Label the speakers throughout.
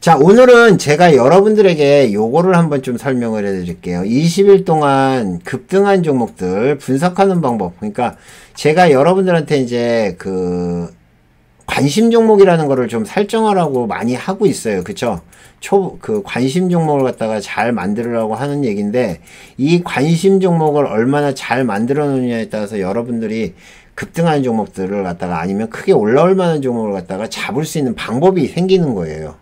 Speaker 1: 자, 오늘은 제가 여러분들에게 요거를 한번 좀 설명을 해드릴게요. 20일 동안 급등한 종목들 분석하는 방법. 그러니까 제가 여러분들한테 이제 관심 종목이라는 거를 좀 설정하라고 많이 하고 있어요. 그쵸? 관심 종목을 갖다가 잘 만들으라고 하는 얘기인데, 이 관심 종목을 얼마나 잘 만들어 놓느냐에 따라서 여러분들이 급등하는 종목들을 갖다가 아니면 크게 올라올 만한 종목을 갖다가 잡을 수 있는 방법이 생기는 거예요.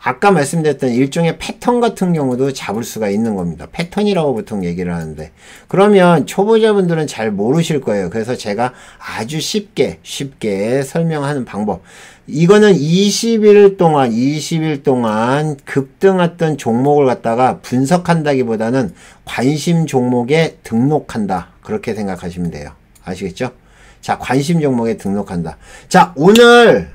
Speaker 1: 아까 말씀드렸던 일종의 패턴 같은 경우도 잡을 수가 있는 겁니다. 패턴이라고 보통 얘기를 하는데, 그러면 초보자분들은 잘 모르실 거예요. 그래서 제가 아주 쉽게 설명하는 방법. 이거는 20일 동안 급등했던 종목을 갖다가 분석한다기보다는 관심 종목에 등록한다. 그렇게 생각하시면 돼요. 아시겠죠? 자, 관심 종목에 등록한다. 자, 오늘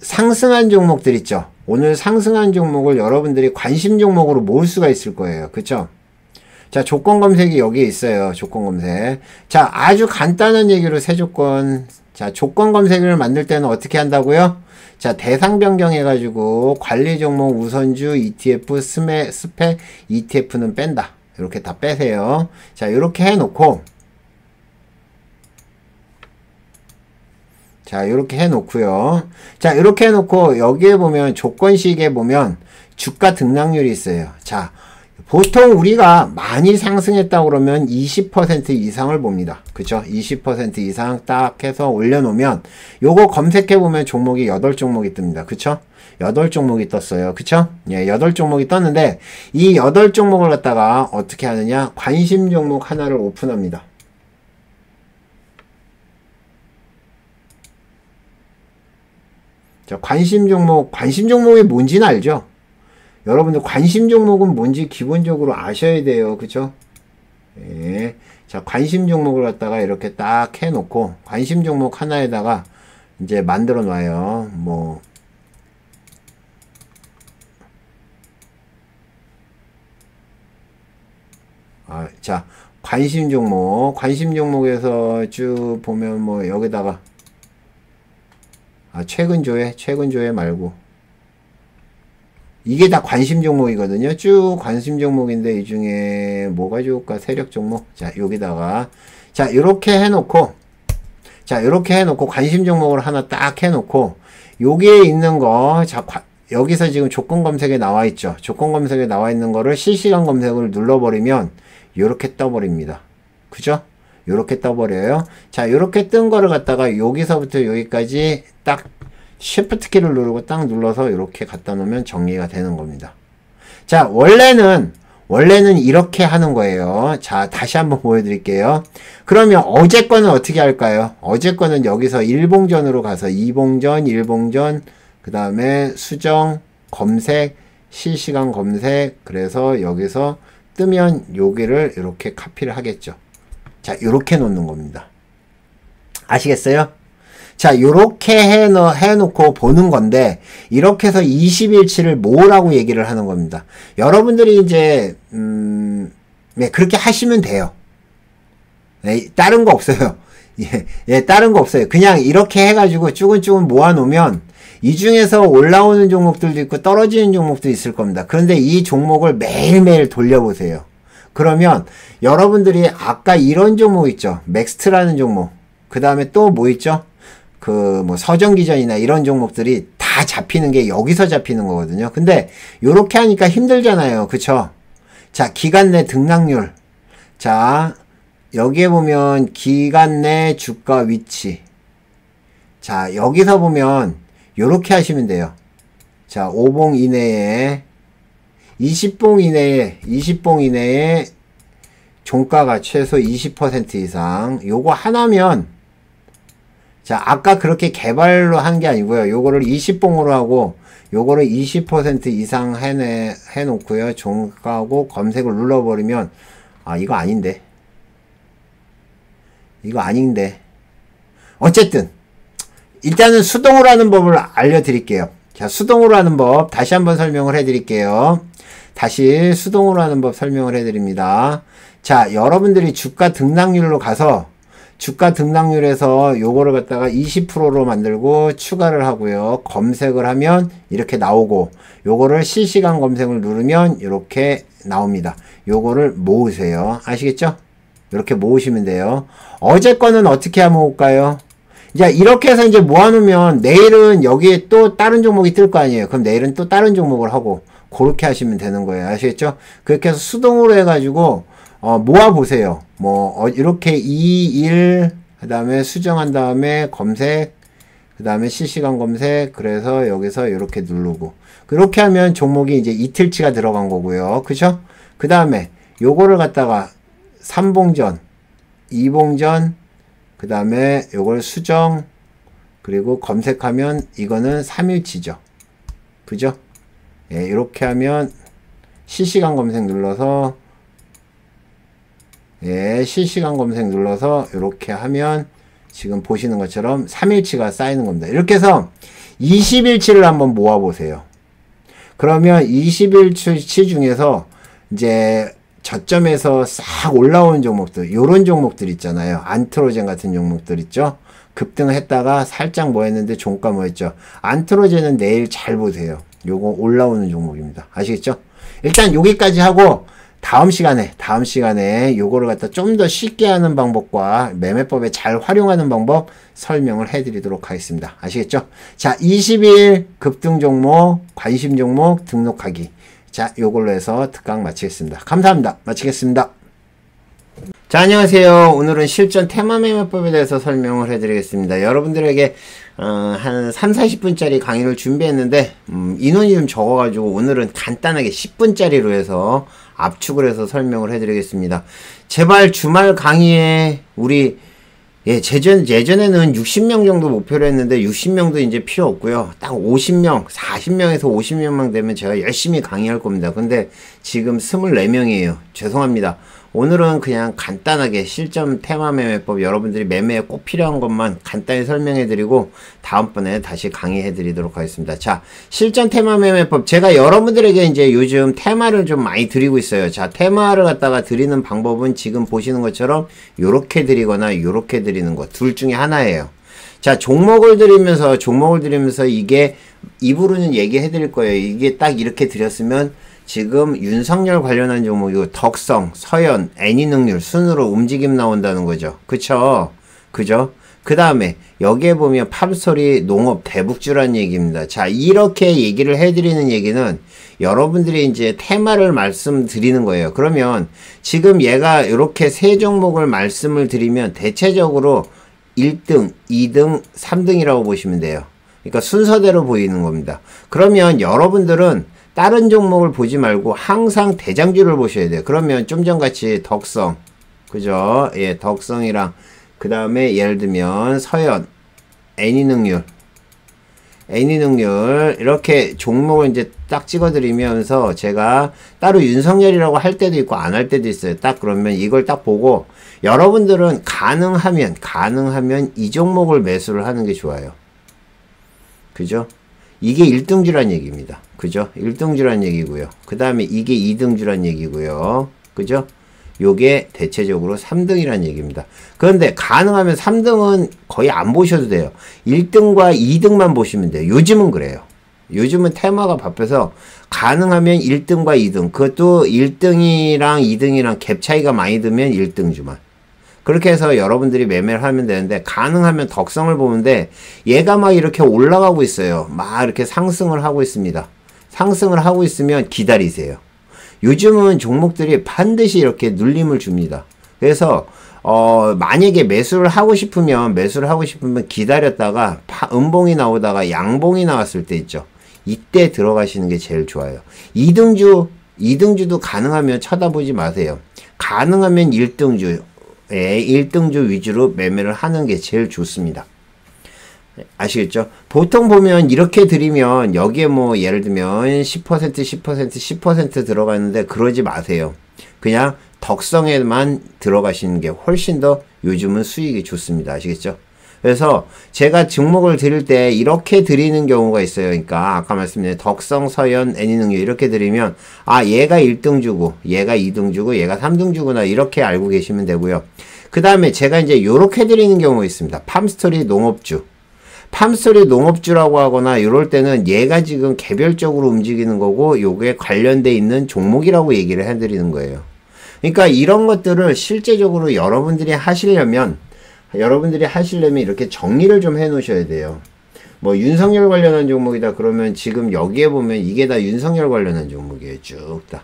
Speaker 1: 상승한 종목들 있죠? 오늘 상승한 종목을 여러분들이 관심 종목으로 모을 수가 있을 거예요. 그쵸? 자, 조건 검색이 여기에 있어요. 조건 검색. 자, 아주 간단한 얘기로 세 조건. 자, 조건 검색을 만들 때는 어떻게 한다고요? 자, 대상 변경해가지고 관리 종목 우선주 ETF 스펙 ETF는 뺀다. 이렇게 다 빼세요. 자, 이렇게 해놓고 자, 이렇게 해놓고요. 자, 이렇게 해놓고 여기에 보면 조건식에 보면 주가 등락률이 있어요. 자, 보통 우리가 많이 상승했다고 그러면 20% 이상을 봅니다. 그쵸? 20% 이상 딱 해서 올려놓으면 요거 검색해보면 종목이 8종목이 뜹니다. 그쵸? 8종목이 떴어요. 그쵸? 예, 8종목이 떴는데 이 8종목을 갖다가 어떻게 하느냐? 관심 종목 하나를 오픈합니다. 자, 관심 종목이 뭔지는 알죠? 여러분들 관심 종목은 뭔지 기본적으로 아셔야 돼요. 그쵸? 예. 자, 관심 종목을 갖다가 이렇게 딱 해놓고, 관심 종목 하나에다가 이제 만들어 놔요. 자, 관심 종목에서 쭉 보면 여기다가 최근 조회 말고 이게 다 관심 종목이거든요. 쭉 관심 종목인데 이 중에 뭐가 좋을까? 세력 종목. 자, 여기다가 자, 이렇게 해놓고 관심 종목을 하나 딱 해놓고 여기에 있는 거 자, 여기서 지금 조건 검색에 나와 있죠. 조건 검색에 나와 있는 거를 실시간 검색을 눌러버리면 이렇게 떠버립니다. 그죠? 요렇게 떠버려요. 자, 요렇게 뜬 거를 갖다가 여기서부터 여기까지 딱 Shift 키를 누르고 딱 눌러서 이렇게 갖다 놓으면 정리가 되는 겁니다. 자, 원래는 이렇게 하는 거예요. 자, 다시 한번 보여드릴게요. 그러면 어제 거는 어떻게 할까요? 어제 거는 여기서 일봉전으로 가서 일봉전, 그 다음에 수정, 검색, 실시간 검색, 그래서 여기서 뜨면 여기를 이렇게 카피를 하겠죠. 자, 요렇게 놓는 겁니다. 아시겠어요? 자, 요렇게 해놓고 보는 건데, 이렇게 해서 20일치를 모으라고 얘기를 하는 겁니다. 여러분들이 이제, 네, 그렇게 하시면 돼요. 네, 다른 거 없어요. 예, 다른 거 없어요. 그냥 이렇게 해가지고 쭈근쭈근 모아놓으면, 이 중에서 올라오는 종목들도 있고 떨어지는 종목도 있을 겁니다. 그런데 이 종목을 매일매일 돌려보세요. 그러면 여러분들이 아까 이런 종목 있죠. 맥스트라는 종목. 그 다음에 또 뭐 있죠? 서정기전이나 이런 종목들이 다 잡히는 게 여기서 잡히는 거거든요. 근데 요렇게 하니까 힘들잖아요. 그쵸? 자, 기간 내 등락률. 자, 여기에 보면 기간 내 주가 위치. 자, 여기서 보면 요렇게 하시면 돼요. 자, 5봉 이내에 20봉 이내에 종가가 최소 20% 이상. 요거 하나면, 자, 아까 그렇게 개발로 한 게 아니고요. 요거를 20봉으로 하고, 요거를 20% 이상 해놓고요. 종가하고 검색을 눌러버리면, 이거 아닌데. 어쨌든, 일단은 수동으로 하는 법을 알려드릴게요. 자, 수동으로 하는 법 다시 한번 설명을 해드릴게요. 다시 수동으로 하는 법 설명을 해드립니다. 자, 여러분들이 주가 등락률로 가서 주가 등락률에서 요거를 갖다가 20%로 만들고 추가를 하고요. 검색을 하면 이렇게 나오고, 요거를 실시간 검색을 누르면 이렇게 나옵니다. 요거를 모으세요. 아시겠죠? 이렇게 모으시면 돼요. 어제 거는 어떻게 하면 모을까요? 이제 이렇게 해서 이제 모아놓으면 내일은 여기에 또 다른 종목이 뜰 거 아니에요. 그럼 내일은 또 다른 종목을 하고, 그렇게 하시면 되는 거예요. 아시겠죠? 그렇게 해서 수동으로 해가지고 모아보세요. 이렇게 2, 1, 그 다음에 수정한 다음에 검색, 그 다음에 실시간 검색, 그래서 여기서 이렇게 누르고, 그렇게 하면 종목이 이제 이틀치가 들어간 거고요. 그죠? 그 다음에 요거를 갖다가 3봉전, 2봉전, 그 다음에 요걸 수정, 그리고 검색하면 이거는 3일치죠. 그죠? 예, 이렇게 하면 실시간 검색 눌러서, 예, 실시간 검색 눌러서 이렇게 하면 지금 보시는 것처럼 3일치가 쌓이는 겁니다. 이렇게 해서 20일치를 한번 모아보세요. 그러면 20일치 중에서 이제 저점에서 싹 올라온 종목들, 요런 종목들 있잖아요. 안트로젠 같은 종목들 있죠. 급등을 했다가 살짝 뭐 했는데 종가 뭐 했죠. 안트로젠은 내일 잘 보세요. 요거 올라오는 종목입니다. 아시겠죠? 일단 여기까지 하고 다음 시간에 요거를 갖다 좀 더 쉽게 하는 방법과 매매법에 잘 활용하는 방법 설명을 해드리도록 하겠습니다. 아시겠죠? 자, 20일 급등 종목, 관심 종목 등록하기. 자, 요걸로 해서 특강 마치겠습니다. 감사합니다. 마치겠습니다. 자, 안녕하세요. 오늘은 실전 테마 매매법에 대해서 설명을 해드리겠습니다. 여러분들에게 한 3-40분짜리 강의를 준비했는데 인원이 좀 적어가지고 오늘은 간단하게 10분짜리로 해서 압축을 해서 설명을 해드리겠습니다. 제발 주말 강의에 우리 예전에는 60명 정도 목표로 했는데 60명도 이제 필요 없고요. 딱 50명, 40명에서 50명만 되면 제가 열심히 강의할 겁니다. 근데 지금 24명이에요. 죄송합니다. 오늘은 그냥 간단하게 실전 테마 매매법 여러분들이 매매에 꼭 필요한 것만 간단히 설명해 드리고 다음번에 다시 강의해 드리도록 하겠습니다. 자, 실전 테마 매매법 제가 여러분들에게 이제 요즘 테마를 좀 많이 드리고 있어요. 자, 테마를 갖다가 드리는 방법은 지금 보시는 것처럼 요렇게 드리거나 요렇게 드리는 것 둘 중에 하나예요. 자, 종목을 드리면서 이게 입으로는 얘기해 드릴 거예요. 이게 딱 이렇게 드렸으면 지금 윤석열 관련한 종목이고 덕성, 서현, 애니능률 순으로 움직임 나온다는 거죠. 그쵸? 그죠? 그 다음에 여기에 보면 팝소리, 농업, 대북주란 얘기입니다. 자, 이렇게 얘기를 해드리는 얘기는 여러분들이 이제 테마를 말씀드리는 거예요. 그러면 지금 얘가 이렇게 세 종목을 말씀을 드리면 대체적으로 1등, 2등, 3등이라고 보시면 돼요. 그러니까 순서대로 보이는 겁니다. 그러면 여러분들은 다른 종목을 보지 말고 항상 대장주를 보셔야 돼요. 그러면 좀 전같이 덕성, 그죠? 예, 덕성이랑 그 다음에 예를 들면 서현, 애니능률 이렇게 종목을 이제 딱 찍어드리면서 제가 따로 윤석열이라고 할 때도 있고 안 할 때도 있어요. 딱 그러면 이걸 딱 보고 여러분들은 가능하면 이 종목을 매수를 하는 게 좋아요. 그죠? 이게 1등주란 얘기입니다. 그죠? 1등주란 얘기고요. 그 다음에 이게 2등주란 얘기고요. 그죠? 요게 대체적으로 3등이란 얘기입니다. 그런데 가능하면 3등은 거의 안 보셔도 돼요. 1등과 2등만 보시면 돼요. 요즘은 그래요. 요즘은 테마가 바빠서 가능하면 1등과 2등, 그것도 1등이랑 2등이랑 갭 차이가 많이 들면 1등주만. 그렇게 해서 여러분들이 매매를 하면 되는데, 가능하면 덕성을 보는데 얘가 막 이렇게 올라가고 있어요. 막 이렇게 상승을 하고 있습니다. 상승을 하고 있으면 기다리세요. 요즘은 종목들이 반드시 이렇게 눌림을 줍니다. 그래서 만약에 매수를 하고 싶으면 기다렸다가 음봉이 나오다가 양봉이 나왔을 때 있죠. 이때 들어가시는 게 제일 좋아요. 2등주도 가능하면 쳐다보지 마세요. 가능하면 1등주, 1등주 위주로 매매를 하는 게 제일 좋습니다. 아시겠죠? 보통 보면 이렇게 드리면 여기에 뭐 예를 들면 10% 들어가는데 그러지 마세요. 그냥 덕성에만 들어가시는 게 훨씬 더 요즘은 수익이 좋습니다. 아시겠죠? 그래서 제가 종목을 드릴 때 이렇게 드리는 경우가 있어요. 그러니까 아까 말씀드린 덕성, 서현, 애니능률 이렇게 드리면 아, 얘가 1등주고 얘가 2등주고 얘가 3등주구나 이렇게 알고 계시면 되고요. 그 다음에 제가 이제 요렇게 드리는 경우가 있습니다. 팜스토리 농업주. 팜스토리 농업주라고 하거나 이럴 때는 얘가 지금 개별적으로 움직이는 거고 요게 관련돼 있는 종목이라고 얘기를 해드리는 거예요. 그러니까 이런 것들을 실제적으로 여러분들이 하시려면 이렇게 정리를 좀 해 놓으셔야 돼요. 뭐 윤석열 관련한 종목이다 그러면 지금 여기에 보면 이게 다 윤석열 관련한 종목이에요. 쭉 다.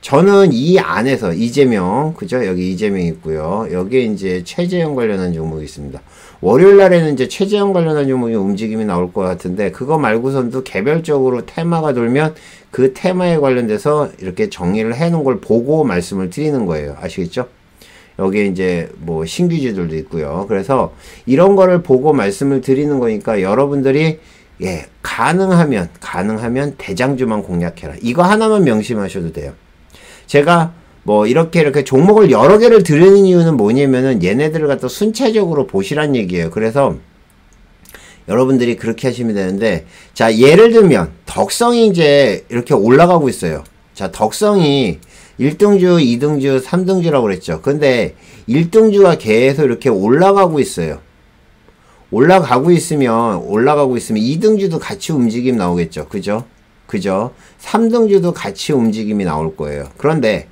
Speaker 1: 저는 이 안에서 이재명, 그죠? 여기 이재명 있고요. 여기에 이제 최재형 관련한 종목이 있습니다. 월요일 날에는 이제 최재형 관련한 종목의 움직임이 나올 것 같은데, 그거 말고선도 개별적으로 테마가 돌면 그 테마에 관련돼서 이렇게 정리를 해 놓은 걸 보고 말씀을 드리는 거예요. 아시겠죠? 여기에 이제 뭐 신규주들도 있고요. 그래서 이런 거를 보고 말씀을 드리는 거니까 여러분들이 예, 가능하면 대장주만 공략해라. 이거 하나만 명심하셔도 돼요. 제가 뭐 이렇게 종목을 여러 개를 드리는 이유는 뭐냐면은 얘네들을 갖다 순차적으로 보시란 얘기예요. 그래서 여러분들이 그렇게 하시면 되는데, 자, 예를 들면 덕성이 이제 이렇게 올라가고 있어요. 자, 덕성이 1등주, 2등주, 3등주라고 그랬죠. 근데 1등주가 계속 이렇게 올라가고 있어요. 올라가고 있으면 2등주도 같이 움직임 나오겠죠. 그죠? 3등주도 같이 움직임이 나올 거예요. 그런데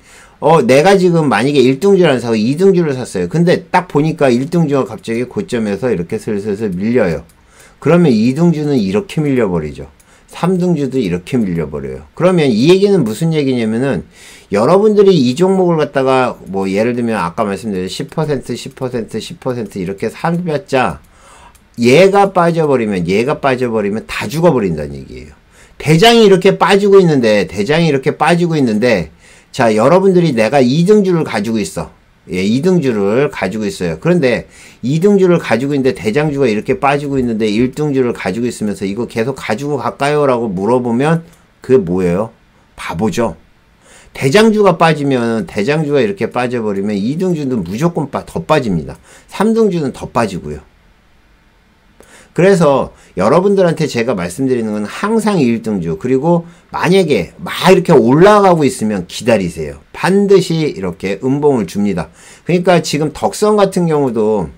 Speaker 1: 내가 지금 만약에 1등주를 사고 2등주를 샀어요. 근데 딱 보니까 1등주가 갑자기 고점에서 이렇게 슬슬 밀려요. 그러면 2등주는 이렇게 밀려버리죠. 3등주도 이렇게 밀려버려요. 그러면 이 얘기는 무슨 얘기냐면은, 여러분들이 이 종목을 갖다가 뭐 예를 들면 아까 말씀드린 10% 이렇게 사봤자 얘가 빠져버리면 다 죽어버린다는 얘기예요. 대장이 이렇게 빠지고 있는데 자, 여러분들이 내가 2등주를 가지고 있어. 예, 2등주를 가지고 있어요. 그런데 2등주를 가지고 있는데 대장주가 이렇게 빠지고 있는데 1등주를 가지고 있으면서 이거 계속 가지고 갈까요? 라고 물어보면 그게 뭐예요? 바보죠. 대장주가 이렇게 빠져버리면 2등주는 무조건 더 빠집니다. 3등주는 더 빠지고요. 그래서 여러분들한테 제가 말씀드리는 건 항상 1등주, 그리고 만약에 막 이렇게 올라가고 있으면 기다리세요. 반드시 이렇게 음봉을 줍니다. 그러니까 지금 덕성 같은 경우도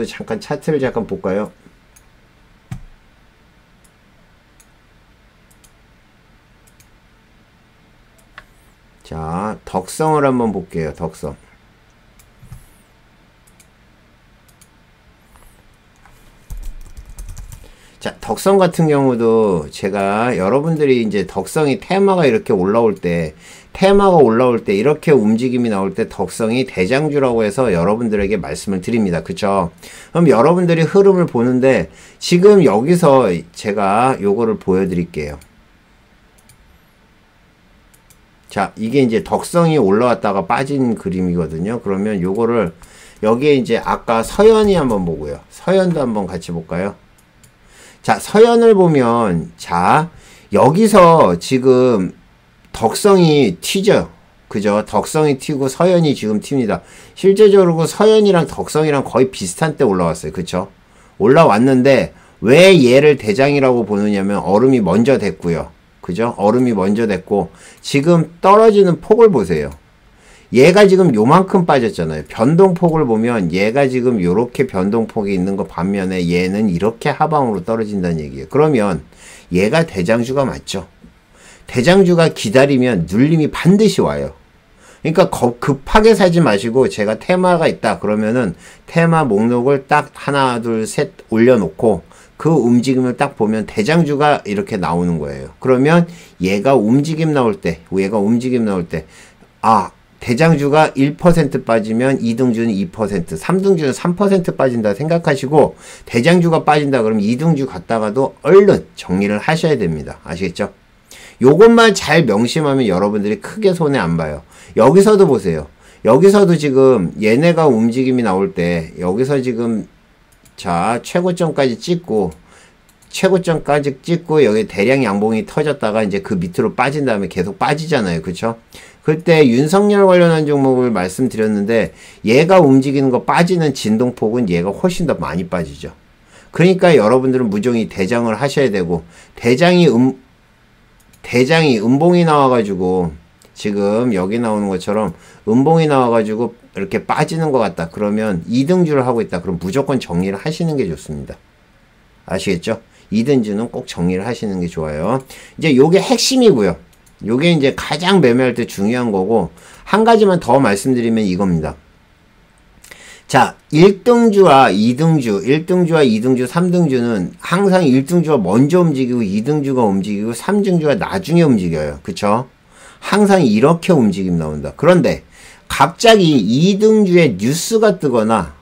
Speaker 1: 잠깐 차트를 잠깐 볼까요? 자, 덕성을 한번 볼게요. 덕성. 자, 덕성 같은 경우도 제가 여러분들이 이제 덕성이 테마가 올라올 때 이렇게 움직임이 나올 때 덕성이 대장주라고 해서 여러분들에게 말씀을 드립니다. 그쵸? 그럼 여러분들이 흐름을 보는데 지금 여기서 제가 요거를 보여드릴게요. 자, 이게 이제 덕성이 올라왔다가 빠진 그림이거든요. 그러면 요거를 여기에 이제 아까 서현이 한번 보고요. 서현도 한번 같이 볼까요? 자, 서현을 보면, 자, 여기서 지금 덕성이 튀죠. 그죠? 덕성이 튀고 서현이 지금 튑니다. 실제적으로 서현이랑 덕성이랑 거의 비슷한 때 올라왔어요. 그쵸? 올라왔는데 왜 얘를 대장이라고 보느냐면 얼음이 먼저 됐고요. 그죠? 얼음이 먼저 됐고 지금 떨어지는 폭을 보세요. 얘가 지금 요만큼 빠졌잖아요. 변동폭을 보면 얘가 지금 요렇게 변동폭이 있는 거 반면에 얘는 이렇게 하방으로 떨어진다는 얘기예요. 그러면 얘가 대장주가 맞죠. 대장주가 기다리면 눌림이 반드시 와요. 그러니까 급하게 사지 마시고, 제가 테마가 있다 그러면은 테마 목록을 딱 하나 둘 셋 올려놓고 그 움직임을 딱 보면 대장주가 이렇게 나오는 거예요. 그러면 얘가 움직임 나올 때 대장주가 1% 빠지면 2등주는 2%, 3등주는 3% 빠진다 생각하시고, 대장주가 빠진다 그러면 2등주 갔다가도 얼른 정리를 하셔야 됩니다. 아시겠죠? 요것만 잘 명심하면 여러분들이 크게 손해 안 봐요. 여기서도 보세요. 여기서도 지금 얘네가 움직임이 나올 때 여기서 지금 자, 최고점까지 찍고 여기 대량 양봉이 터졌다가 이제 그 밑으로 빠진 다음에 계속 빠지잖아요. 그쵸? 그때 윤석열 관련한 종목을 말씀드렸는데 얘가 움직이는 거 빠지는 진동폭은 얘가 훨씬 더 많이 빠지죠. 그러니까 여러분들은 무조건 대장을 하셔야 되고, 대장이 음봉이 나와가지고 지금 여기 나오는 것처럼 음봉이 나와가지고 이렇게 빠지는 것 같다. 그러면 이등주를 하고 있다. 그럼 무조건 정리를 하시는 게 좋습니다. 아시겠죠? 이등주는 꼭 정리를 하시는 게 좋아요. 이제 요게 핵심이고요. 요게 이제 가장 매매할 때 중요한 거고, 한 가지만 더 말씀드리면 이겁니다. 자, 1등주와 2등주, 1등주와 2등주, 3등주는 항상 1등주가 먼저 움직이고 2등주가 움직이고 3등주가 나중에 움직여요. 그쵸? 항상 이렇게 움직임 나온다. 그런데 갑자기 2등주에 뉴스가 뜨거나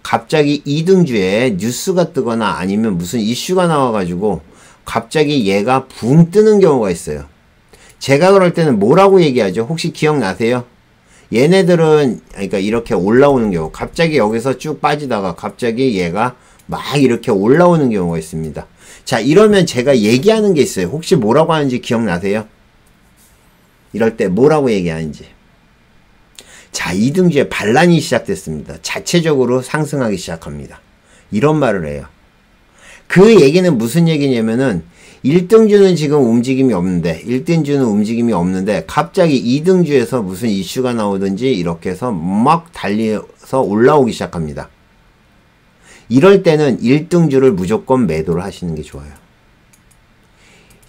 Speaker 1: 갑자기 2등주에 뉴스가 뜨거나 아니면 무슨 이슈가 나와가지고 갑자기 얘가 붕 뜨는 경우가 있어요. 제가 그럴 때는 뭐라고 얘기하죠? 혹시 기억나세요? 얘네들은 그러니까 이렇게 올라오는 경우, 갑자기 여기서 쭉 빠지다가 갑자기 얘가 막 이렇게 올라오는 경우가 있습니다. 자, 이러면 제가 얘기하는 게 있어요. 혹시 뭐라고 하는지 기억나세요? 이럴 때 뭐라고 얘기하는지. 자, 2등주에 반란이 시작됐습니다. 자체적으로 상승하기 시작합니다. 이런 말을 해요. 그 얘기는 무슨 얘기냐면은 1등주는 지금 움직임이 없는데 1등주는 움직임이 없는데 갑자기 2등주에서 무슨 이슈가 나오든지 이렇게 해서 막 달려서 올라오기 시작합니다. 이럴 때는 1등주를 무조건 매도를 하시는 게 좋아요.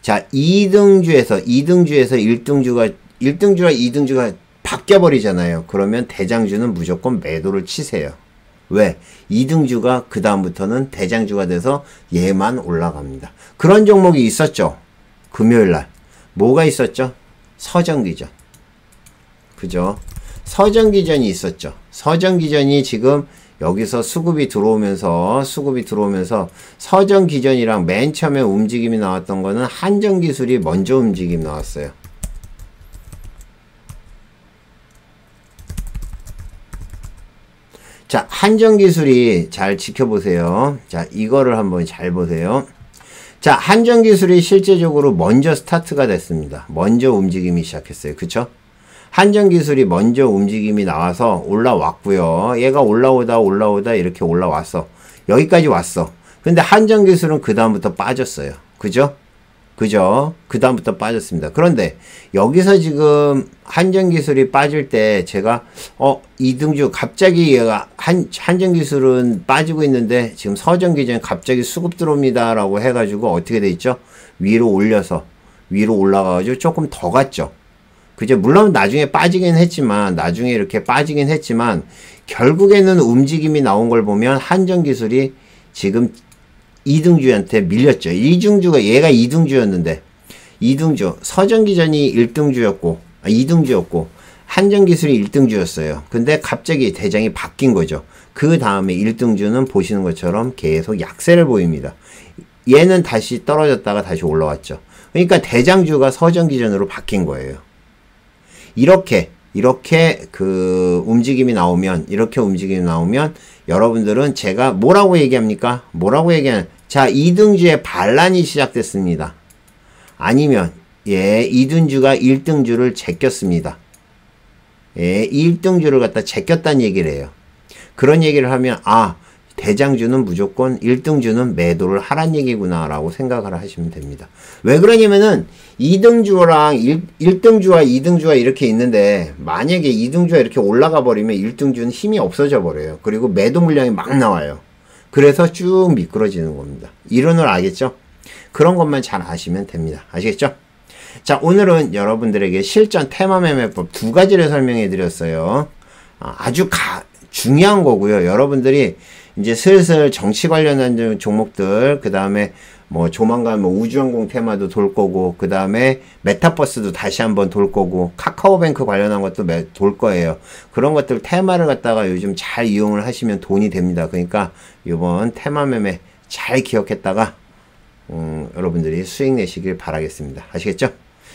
Speaker 1: 자, 2등주에서 1등주와 2등주가 바뀌어버리잖아요. 그러면 대장주는 무조건 매도를 치세요. 왜? 2등주가 그 다음부터는 대장주가 돼서 얘만 올라갑니다. 그런 종목이 있었죠. 금요일날. 뭐가 있었죠? 서정기전. 그죠? 서정기전이 있었죠. 서정기전이 지금 여기서 수급이 들어오면서 서정기전이랑 맨 처음에 움직임이 나왔던 거는 한정기술이 먼저 움직임 나왔어요. 자, 한정기술이 잘 지켜보세요. 자, 이거를 한번 잘 보세요. 자, 한정기술이 실제적으로 먼저 스타트가 됐습니다. 먼저 움직임이 시작했어요. 그쵸? 한정기술이 먼저 움직임이 나와서 올라왔고요. 얘가 올라오다 이렇게 올라왔어. 여기까지 왔어. 근데 한정기술은 그 다음부터 빠졌어요. 그죠? 그 다음부터 빠졌습니다. 그런데 여기서 지금 한정기술이 빠질 때 제가 2등주 갑자기 얘가 한정기술은 빠지고 있는데 지금 서정기전에 갑자기 수급 들어옵니다 라고 해가지고 어떻게 돼 있죠? 위로 올라가가지고 조금 더 갔죠. 그죠? 물론 나중에 이렇게 빠지긴 했지만 결국에는 움직임이 나온 걸 보면 한정기술이 지금 2등주한테 밀렸죠. 얘가 2등주였는데 2등주 서정기전이 2등주였고 한정기술이 1등주였어요. 근데 갑자기 대장이 바뀐 거죠. 그 다음에 1등주는 보시는 것처럼 계속 약세를 보입니다. 얘는 다시 떨어졌다가 다시 올라왔죠. 그러니까 대장주가 서정기전으로 바뀐 거예요. 이렇게 그 움직임이 나오면 여러분들은 제가 뭐라고 얘기합니까? 자, 2등주에 반란이 시작됐습니다. 아니면 2등주가 1등주를 제꼈습니다. 1등주를 갖다 제꼈다는 얘기를 해요. 그런 얘기를 하면 대장주는 무조건 1등주는 매도를 하란 얘기구나 라고 생각을 하시면 됩니다. 왜 그러냐면은 2등주랑 1등주와 2등주가 이렇게 있는데 만약에 2등주가 이렇게 올라가 버리면 1등주는 힘이 없어져 버려요. 그리고 매도 물량이 막 나와요. 그래서 쭉 미끄러지는 겁니다. 이론을 알겠죠? 그런 것만 잘 아시면 됩니다. 아시겠죠? 자, 오늘은 여러분들에게 실전 테마매매법 2가지를 설명해 드렸어요. 아주 중요한 거고요. 여러분들이 이제 슬슬 정치 관련한 종목들, 그 다음에 뭐 조만간 우주항공 테마도 돌 거고, 그 다음에 메타버스도 다시 한번 돌 거고, 카카오뱅크 관련한 것도 돌 거예요. 그런 것들 테마를 갖다가 요즘 잘 이용을 하시면 돈이 됩니다. 그러니까 이번 테마 매매 잘 기억했다가 여러분들이 수익 내시길 바라겠습니다. 아시겠죠?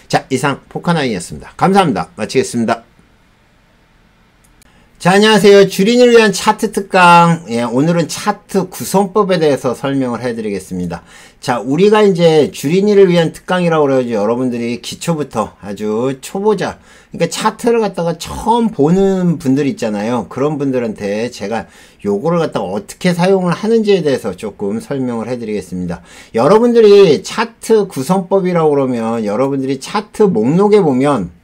Speaker 1: 자, 이상 포카나인이었습니다. 감사합니다. 마치겠습니다. 자, 안녕하세요. 주린이를 위한 차트 특강. 오늘은 차트 구성법에 대해서 설명을 해드리겠습니다. 자, 우리가 이제 주린이를 위한 특강이라고 그래가지고 여러분들이 기초부터 아주 초보자, 그러니까 차트를 갖다가 처음 보는 분들 있잖아요. 그런 분들한테 제가 요거를 갖다가 어떻게 사용을 하는지에 대해서 조금 설명을 해드리겠습니다. 여러분들이 차트 구성법이라고 그러면 여러분들이 차트 목록에 보면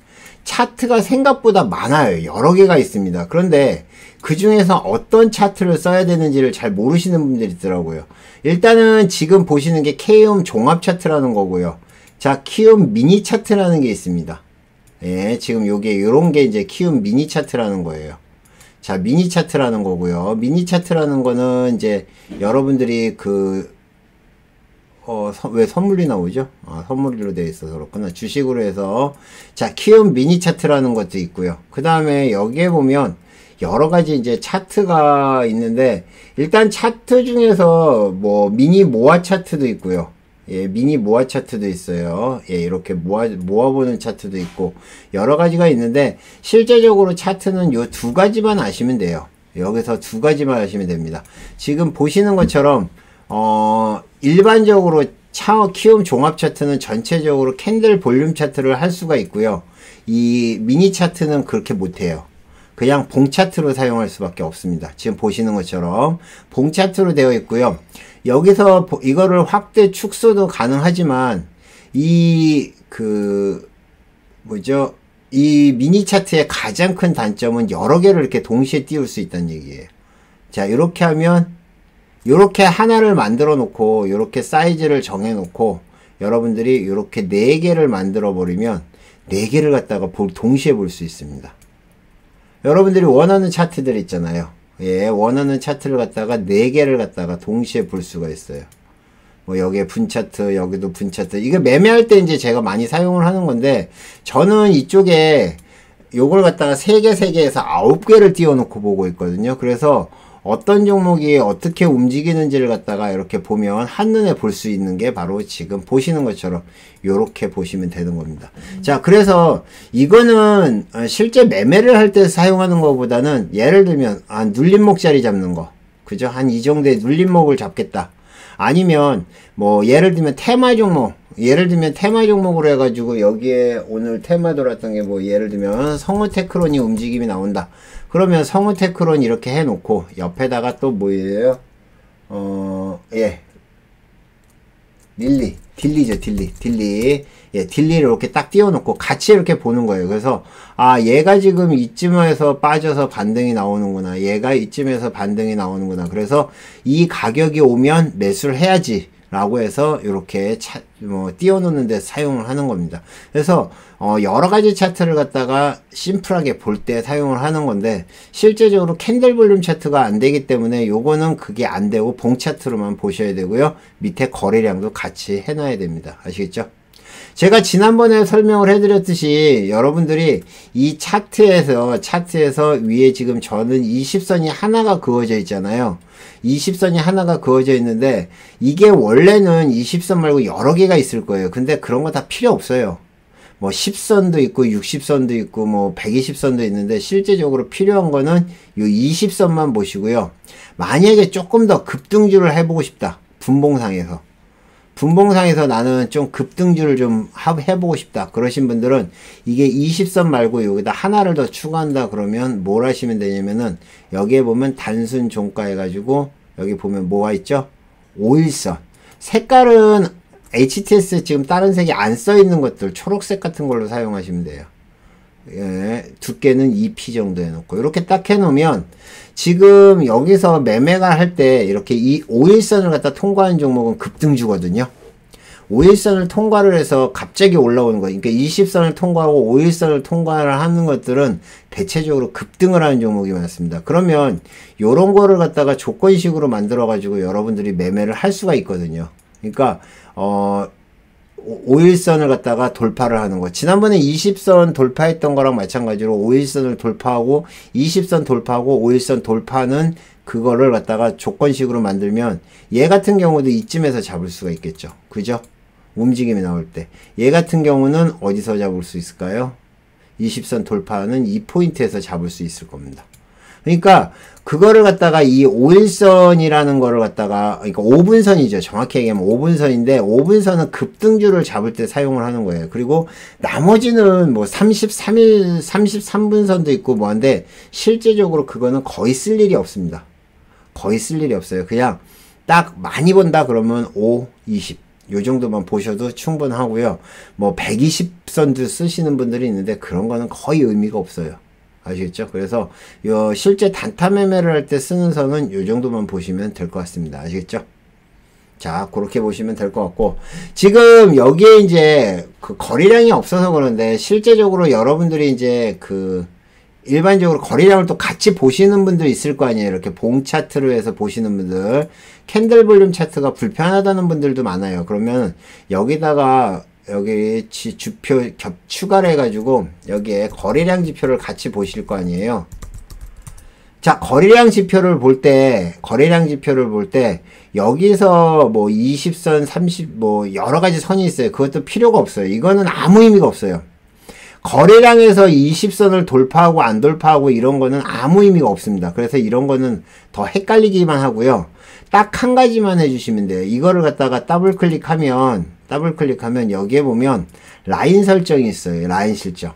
Speaker 1: 차트가 생각보다 많아요. 여러 개가 있습니다. 그런데 그 중에서 어떤 차트를 써야 되는지를 잘 모르시는 분들이 있더라고요. 일단은 지금 보시는 게 키움 종합 차트라는 거고요. 자, 키움 미니 차트라는 게 있습니다. 예, 지금 요게 요런 게 이제 키움 미니 차트라는 거예요. 자, 미니 차트라는 거고요. 미니 차트라는 거는 이제 여러분들이 왜 선물이 나오죠? 아, 선물로 되어 있어서 그렇구나. 주식으로 해서. 자, 키움 미니 차트라는 것도 있고요. 그 다음에 여기에 보면 여러 가지 이제 차트가 있는데, 일단 차트 중에서 뭐 미니 모아 차트도 있고요. 예, 미니 모아 차트도 있어요. 예, 이렇게 모아보는 차트도 있고, 여러 가지가 있는데, 실제적으로 차트는 요 두 가지만 아시면 돼요. 여기서 두 가지만 아시면 됩니다. 지금 보시는 것처럼, 일반적으로 키움 종합 차트는 전체적으로 캔들 볼륨 차트를 할 수가 있고요. 이 미니 차트는 그렇게 못해요. 그냥 봉 차트로 사용할 수밖에 없습니다. 지금 보시는 것처럼 봉 차트로 되어 있고요. 여기서 이거를 확대 축소도 가능하지만 이 미니 차트의 가장 큰 단점은 여러 개를 이렇게 동시에 띄울 수 있다는 얘기예요. 자, 이렇게 하면 요렇게 하나를 만들어 놓고 요렇게 사이즈를 정해 놓고 여러분들이 요렇게 4개를 만들어 버리면 4개를 갖다가 동시에 볼 수 있습니다. 여러분들이 원하는 차트들 있잖아요. 예, 원하는 차트를 갖다가 4개를 갖다가 동시에 볼 수가 있어요. 뭐 여기에 분 차트, 여기도 분 차트. 이거 매매할 때 이제 제가 많이 사용을 하는 건데, 저는 이쪽에 요걸 갖다가 3개에서 9개를 띄워 놓고 보고 있거든요. 그래서 어떤 종목이 어떻게 움직이는지를 갖다가 이렇게 보면 한눈에 볼 수 있는 게 바로 지금 보시는 것처럼 요렇게 보시면 되는 겁니다. 자, 그래서 이거는 실제 매매를 할 때 사용하는 것보다는 예를 들면 눌림목 자리 잡는 거, 그죠? 한 이 정도의 눌림목을 잡겠다. 아니면 뭐 예를 들면 테마 종목으로 해가지고 여기에 오늘 테마 돌았던 게 뭐 예를 들면 성우테크론이 움직임이 나온다. 그러면 성우테크론 이렇게 해놓고 옆에다가 또 뭐예요? 예, 딜리. 예, 딜리를 이렇게 딱 띄워놓고 같이 이렇게 보는 거예요. 그래서 얘가 지금 이쯤에서 빠져서 반등이 나오는구나. 얘가 이쯤에서 반등이 나오는구나. 그래서 이 가격이 오면 매수를 해야지. 라고 해서 이렇게 띄워놓는 데 사용을 하는 겁니다. 그래서 여러 가지 차트를 갖다가 심플하게 볼 때 사용을 하는 건데, 실제적으로 캔들 볼륨 차트가 안 되기 때문에 요거는 그게 안 되고 봉 차트로만 보셔야 되고요. 밑에 거래량도 같이 해놔야 됩니다. 아시겠죠? 제가 지난번에 설명을 해드렸듯이 여러분들이 이 차트에서 위에 지금 저는 20선이 하나가 그어져 있잖아요. 20선이 하나가 그어져 있는데 이게 원래는 20선 말고 여러 개가 있을 거예요. 근데 그런 거 다 필요 없어요. 뭐 10선도 있고 60선도 있고 뭐 120선도 있는데 실제적으로 필요한 거는 요 20선만 보시고요. 만약에 조금 더 급등주를 해보고 싶다. 분봉상에서 나는 좀 급등주를 좀 해보고 싶다. 그러신 분들은 이게 20선 말고 여기다 하나를 더 추가한다 그러면 뭘 하시면 되냐면은 여기에 보면 단순 종가 해가지고 여기 보면 뭐가 있죠? 5일선. 색깔은 HTS 지금 다른 색이 안 써있는 것들 초록색 같은 걸로 사용하시면 돼요. 예, 두께는 2P 정도 해놓고 이렇게 딱 해놓으면 지금 여기서 매매가 할 때 이렇게 이 5일선을 갖다 통과하는 종목은 급등주거든요. 5일선을 통과를 해서 갑자기 올라오는 거, 그러니까 20선을 통과하고 5일선을 통과를 하는 것들은 대체적으로 급등을 하는 종목이 많습니다. 그러면 요런 거를 갖다가 조건식으로 만들어 가지고 여러분들이 매매를 할 수가 있거든요. 그러니까 5일선을 갖다가 돌파를 하는 거. 지난번에 20선 돌파했던 거랑 마찬가지로 5일선을 돌파하고 20선 돌파하고 5일선 돌파는 그거를 갖다가 조건식으로 만들면 얘 같은 경우도 이쯤에서 잡을 수가 있겠죠. 그죠? 움직임이 나올 때. 얘 같은 경우는 어디서 잡을 수 있을까요? 20선 돌파하는 이 포인트에서 잡을 수 있을 겁니다. 그러니까 그거를 갖다가 이 5일선이라는 거를 갖다가, 그러니까 5분선이죠. 정확히 얘기하면 5분선인데 5분선은 급등주를 잡을 때 사용을 하는 거예요. 그리고 나머지는 뭐 33분선도 있고 뭐한데 실제적으로 그거는 거의 쓸 일이 없습니다. 거의 쓸 일이 없어요. 그냥 딱 많이 본다 그러면 5, 20 요 정도만 보셔도 충분하고요. 뭐 120선도 쓰시는 분들이 있는데 그런 거는 거의 의미가 없어요. 아시겠죠? 그래서 요 실제 단타 매매를 할 때 쓰는 선은 요 정도만 보시면 될 것 같습니다. 아시겠죠? 자, 그렇게 보시면 될 것 같고, 지금 여기에 이제 그 거래량이 없어서 그런데 실제적으로 여러분들이 이제 그 일반적으로 거래량을 또 같이 보시는 분들 있을 거 아니에요. 이렇게 봉 차트로 해서 보시는 분들, 캔들 볼륨 차트가 불편하다는 분들도 많아요. 그러면 여기다가 여기 주표 추가를 해가지고 여기에 거래량 지표를 같이 보실 거 아니에요. 자, 거래량 지표를 볼 때 여기서 뭐 20선, 30, 뭐 여러 가지 선이 있어요. 그것도 필요가 없어요. 이거는 아무 의미가 없어요. 거래량에서 20선을 돌파하고 안 돌파하고 이런 거는 아무 의미가 없습니다. 그래서 이런 거는 더 헷갈리기만 하고요. 딱 한 가지만 해주시면 돼요. 이거를 갖다가 더블 클릭하면 여기에 보면 라인 설정이 있어요. 라인 실적.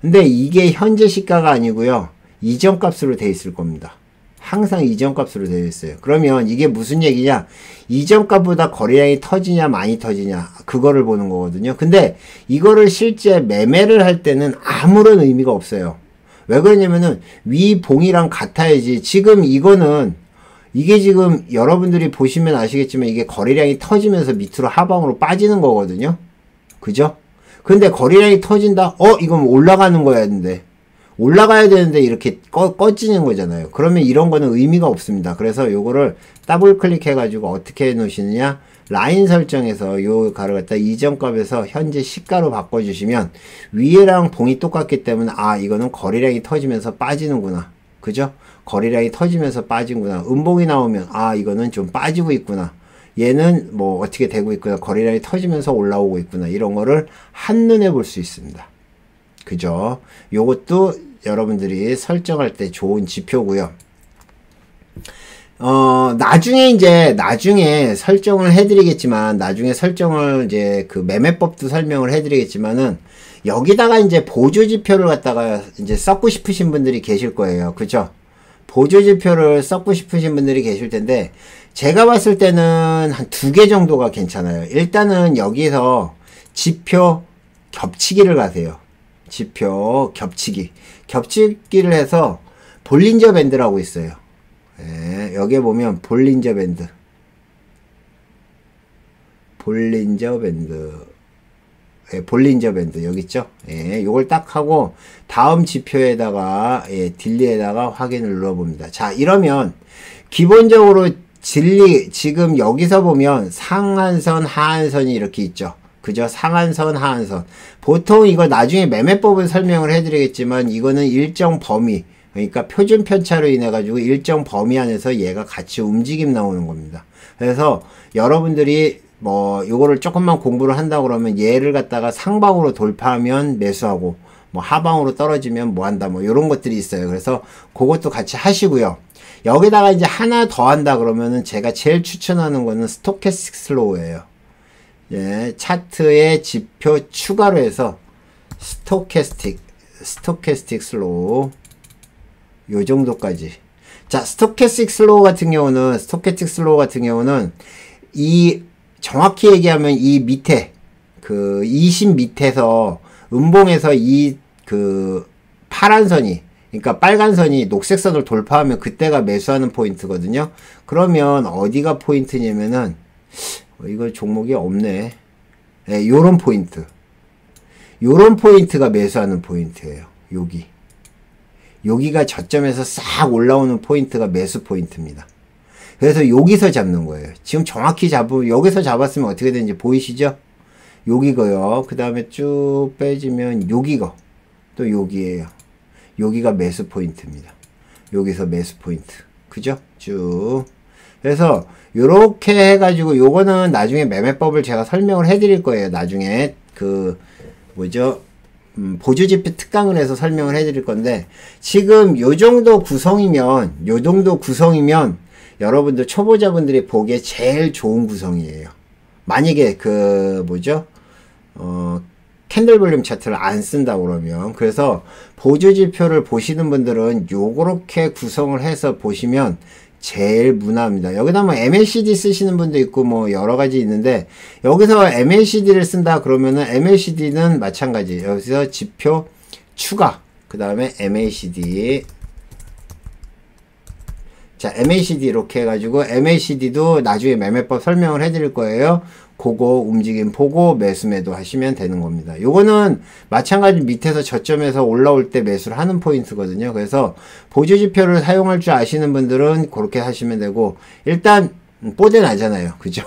Speaker 1: 근데 이게 현재 시가가 아니고요. 이전 값으로 돼 있을 겁니다. 항상 이전 값으로 되어 있어요. 그러면 이게 무슨 얘기냐? 이전 값보다 거래량이 터지냐 많이 터지냐 그거를 보는 거거든요. 근데 이거를 실제 매매를 할 때는 아무런 의미가 없어요. 왜 그러냐면은 위 봉이랑 같아야지. 지금 이게 지금 여러분들이 보시면 아시겠지만 이게 거래량이 터지면서 밑으로 하방으로 빠지는 거거든요. 그죠? 근데 거래량이 터진다? 이건 올라가는 거였는데. 올라가야 되는데 이렇게 꺼지는 거잖아요. 그러면 이런 거는 의미가 없습니다. 그래서 요거를 더블 클릭해 가지고 어떻게 해 놓으시느냐, 라인 설정에서 요 가를 갖다 이전 값에서 현재 시가로 바꿔 주시면 위에랑 봉이 똑같기 때문에 이거는 거래량이 터지면서 빠지는구나. 그죠? 거래량이 터지면서 빠진구나. 음봉이 나오면 이거는 좀 빠지고 있구나. 얘는 뭐 어떻게 되고 있구나. 거래량이 터지면서 올라오고 있구나. 이런 거를 한눈에 볼 수 있습니다. 그죠? 요것도 여러분들이 설정할 때 좋은 지표고요. 나중에 설정을 해드리겠지만, 나중에 설정을 이제 그 매매법도 설명을 해드리겠지만은, 여기다가 이제 보조지표를 갖다가 이제 썼고 싶으신 분들이 계실 거예요. 그죠? 보조지표를 썼고 싶으신 분들이 계실 텐데, 제가 봤을 때는 한 2개 정도가 괜찮아요. 일단은 여기서 지표 겹치기를 가세요. 지표 겹치기를 해서 볼린저 밴드라고 있어요. 예, 여기에 보면 볼린저 밴드 여기 있죠. 예, 요걸 딱 하고 다음 지표에다가 딜리에다가 확인을 눌러봅니다. 자, 이러면 기본적으로 지금 여기서 보면 상한선 하한선이 이렇게 있죠. 그죠? 상한선, 하한선. 보통 이걸 나중에 매매법을 설명을 해드리겠지만 이거는 일정 범위, 그러니까 표준 편차로 인해 가지고 일정 범위 안에서 얘가 같이 움직임 나오는 겁니다. 그래서 여러분들이 뭐 요거를 조금만 공부를 한다 그러면 얘를 갖다가 상방으로 돌파하면 매수하고 뭐 하방으로 떨어지면 뭐 한다 뭐 요런 것들이 있어요. 그래서 그것도 같이 하시고요. 여기다가 이제 하나 더 한다 그러면은 제가 제일 추천하는 거는 스토캐스틱 슬로우예요. 예, 차트의 지표 추가로 해서 스토캐스틱 슬로우 요 정도까지. 자, 스토캐스틱 슬로우 같은 경우는 이 정확히 얘기하면 이 밑에 그 20 밑에서 음봉에서 이 그 파란 선이, 그러니까 빨간 선이 녹색 선을 돌파하면 그때가 매수하는 포인트거든요. 그러면 어디가 포인트냐면은 이거 종목이 없네. 네, 요런 포인트가 매수하는 포인트예요. 여기가 저점에서 싹 올라오는 포인트가 매수 포인트입니다. 그래서 여기서 잡는 거예요. 지금 정확히 여기서 잡았으면 어떻게 되는지 보이시죠? 여기고요. 그 다음에 쭉 빼지면 또 여기에요. 여기가 매수 포인트입니다. 여기서 매수 포인트. 그죠? 쭉. 그래서 요렇게 해가지고 요거는 나중에 매매법을 제가 설명을 해드릴 거예요. 나중에 보조지표 특강을 해서 설명을 해드릴 건데, 지금 요 정도 구성이면 여러분들 초보자분들이 보기에 제일 좋은 구성이에요. 만약에 캔들 볼륨 차트를 안 쓴다 그러면. 그래서 보조지표를 보시는 분들은 요렇게 구성을 해서 보시면 제일 무난합니다. 여기다 뭐 MACD 쓰시는 분도 있고 뭐 여러 가지 있는데, 여기서 MACD를 쓴다 그러면은 MACD는 마찬가지. 여기서 지표 추가, 그 다음에 MACD. 자, MACD 이렇게 해가지고, MACD도 나중에 매매법 설명을 해드릴 거예요. 그거 움직임 보고 매수 매도 하시면 되는 겁니다. 요거는 마찬가지 밑에서 저점에서 올라올 때 매수를 하는 포인트거든요. 그래서 보조지표를 사용할 줄 아시는 분들은 그렇게 하시면 되고, 일단 뽀대 나잖아요. 그죠?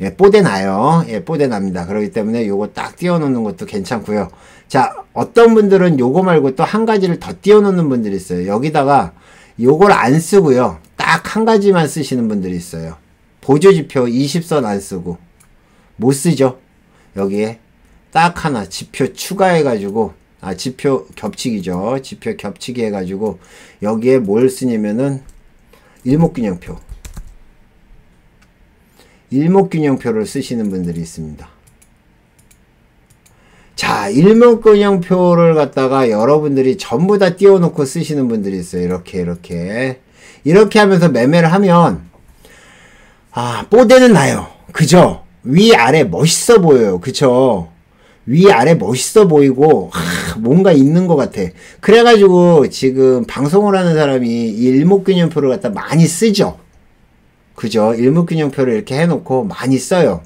Speaker 1: 예, 뽀대 나요. 예, 뽀대 납니다. 그렇기 때문에 요거 딱 띄워놓는 것도 괜찮고요. 자, 어떤 분들은 요거 말고 또 한 가지를 더 띄워놓는 분들이 있어요. 여기다가 요걸 안 쓰고요. 딱 한 가지만 쓰시는 분들이 있어요. 보조지표 20선 안 쓰고. 못 쓰죠. 여기에 딱 하나 지표 추가해가지고, 지표 겹치기죠. 지표 겹치기 해가지고 여기에 뭘 쓰냐면은 일목균형표. 일목균형표를 쓰시는 분들이 있습니다. 자, 일목균형표를 갖다가 여러분들이 전부 다 띄워놓고 쓰시는 분들이 있어요. 이렇게 하면서 매매를 하면, 뽀대는 나요. 그죠? 위아래 멋있어 보여요. 그쵸? 위아래 멋있어 보이고, 뭔가 있는 것 같아. 그래가지고 지금 방송을 하는 사람이 이 일목균형표를 갖다 많이 쓰죠. 그죠? 일목균형표를 이렇게 해놓고 많이 써요.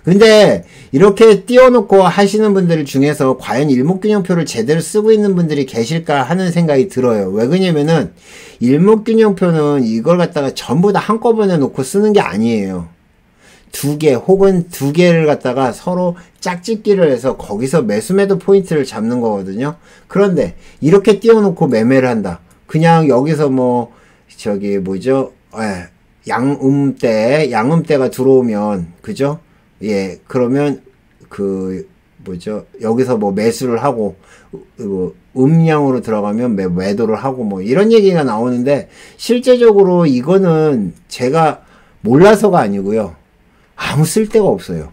Speaker 1: 근데 이렇게 띄워놓고 하시는 분들 중에서 과연 일목균형표를 제대로 쓰고 있는 분들이 계실까 하는 생각이 들어요. 왜 그러냐면은 일목균형표는 이걸 갖다가 전부 다 한꺼번에 놓고 쓰는 게 아니에요. 두 개 혹은 두 개를 갖다가 서로 짝짓기를 해서 거기서 매수매도 포인트를 잡는 거거든요. 그런데 이렇게 띄워놓고 매매를 한다. 그냥 여기서 뭐 저기 뭐죠? 양음대가 들어오면, 그죠? 예, 그러면 그 뭐죠? 여기서 뭐 매수를 하고 음량으로 들어가면 매도를 하고 뭐 이런 얘기가 나오는데, 실제적으로 이거는 제가 몰라서가 아니고요. 아무 쓸데가 없어요.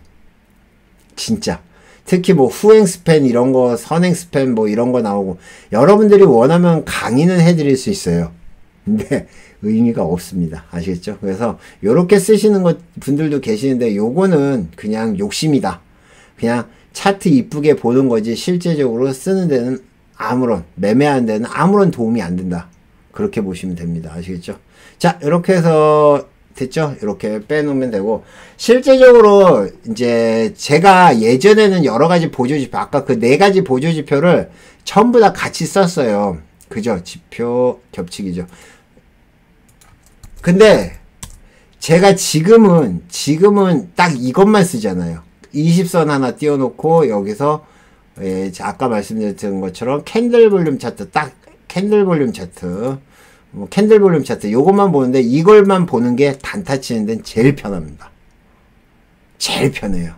Speaker 1: 진짜. 특히 뭐 후행 스팬 이런 거, 선행 스팬 뭐 이런 거 나오고, 여러분들이 원하면 강의는 해드릴 수 있어요. 근데 의미가 없습니다. 아시겠죠? 그래서 요렇게 쓰시는 분들도 계시는데, 요거는 그냥 욕심이다. 그냥 차트 이쁘게 보는 거지 실제적으로 쓰는 데는 매매하는 데는 아무런 도움이 안 된다. 그렇게 보시면 됩니다. 아시겠죠? 자, 이렇게 해서 됐죠? 이렇게 빼놓으면 되고, 실제적으로 이제 제가 예전에는 여러 가지 보조지표, 아까 그 4가지 보조지표를 전부 다 같이 썼어요. 그죠? 지표 겹치기죠. 근데 제가 지금은 딱 이것만 쓰잖아요. 20선 하나 띄워놓고 여기서 아까 말씀드렸던 것처럼 캔들 볼륨 차트, 딱 캔들 볼륨 차트, 캔들 볼륨 차트 요것만 보는데, 이걸만 보는 게 단타 치는 데는 제일 편합니다. 제일 편해요.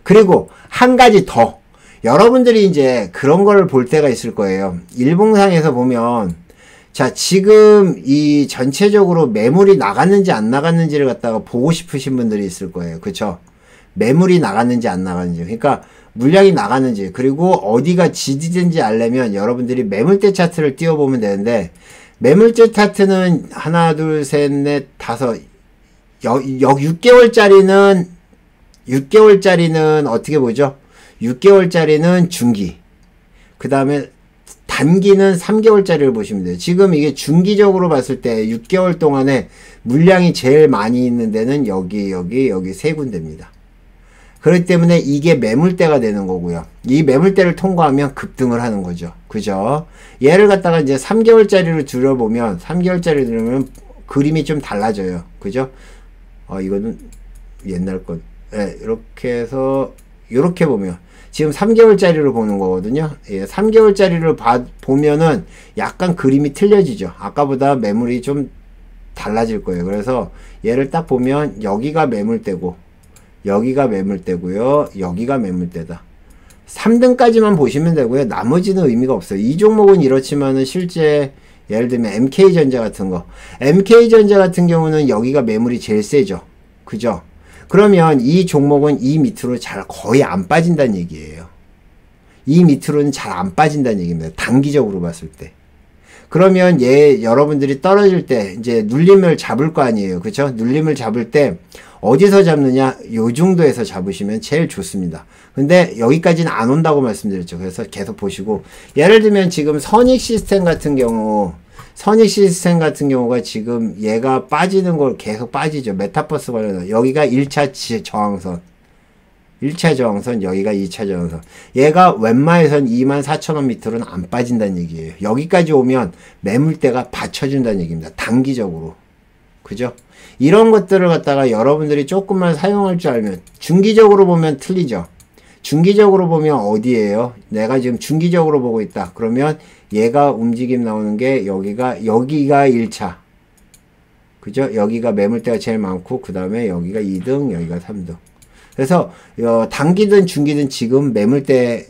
Speaker 1: 그리고 한 가지 더, 여러분들이 이제 그런 거를 볼 때가 있을 거예요. 일봉상에서 보면, 자, 지금 이 전체적으로 매물이 나갔는지 안 나갔는지를 갖다가 보고 싶으신 분들이 있을 거예요. 그쵸? 매물이 나갔는지 안 나갔는지, 그러니까 물량이 나갔는지, 그리고 어디가 지지된지 알려면 여러분들이 매물대 차트를 띄워보면 되는데, 매물대 차트는 하나, 둘, 셋, 넷, 다섯, 6개월짜리는 어떻게 보죠? 6개월짜리는 중기. 그 다음에 단기는 3개월짜리를 보시면 돼요. 지금 이게 중기적으로 봤을 때 6개월 동안에 물량이 제일 많이 있는 데는 여기 세 군데입니다. 그렇기 때문에 이게 매물대가 되는 거고요. 이 매물대를 통과하면 급등을 하는 거죠. 그죠? 얘를 갖다가 이제 3개월짜리로 들여보면, 3개월짜리 들으면 그림이 좀 달라져요. 그죠? 이거는 옛날 건. 예, 이렇게 해서, 요렇게 보면, 지금 3개월짜리로 보는 거거든요. 예, 3개월짜리를 보면은 약간 그림이 틀려지죠. 아까보다 매물이 좀 달라질 거예요. 그래서 얘를 딱 보면 여기가 매물대고, 여기가 매물대고요. 여기가 매물대다. 3등까지만 보시면 되고요. 나머지는 의미가 없어요. 이 종목은 이렇지만은 실제 예를 들면 MK전자 같은 거. MK전자 같은 경우는 여기가 매물이 제일 세죠. 그죠? 그러면 이 종목은 이 밑으로 거의 안 빠진다는 얘기예요. 이 밑으로는 잘 안 빠진다는 얘기입니다. 단기적으로 봤을 때. 그러면 여러분들이 떨어질 때 이제 눌림을 잡을 거 아니에요. 그쵸? 눌림을 잡을 때 어디서 잡느냐? 요 정도에서 잡으시면 제일 좋습니다. 근데 여기까지는 안 온다고 말씀드렸죠. 그래서 계속 보시고, 예를 들면 지금 선익 시스템 같은 경우가 지금 얘가 빠지는 걸 계속 빠지죠. 메타버스 관련해서. 여기가 1차 저항선. 1차 저항선, 여기가 2차 저항선. 얘가 웬만해선 24,000원 밑으로는 안 빠진다는 얘기예요. 여기까지 오면 매물대가 받쳐준다는 얘기입니다. 단기적으로. 그죠? 이런 것들을 갖다가 여러분들이 조금만 사용할 줄 알면, 중기적으로 보면 틀리죠. 중기적으로 보면 어디예요? 내가 지금 중기적으로 보고 있다. 그러면 얘가 움직임 나오는 게 여기가 1차. 그죠? 여기가 매물대가 제일 많고, 그 다음에 여기가 2등, 여기가 3등. 그래서 단기든 중기든 지금 매물대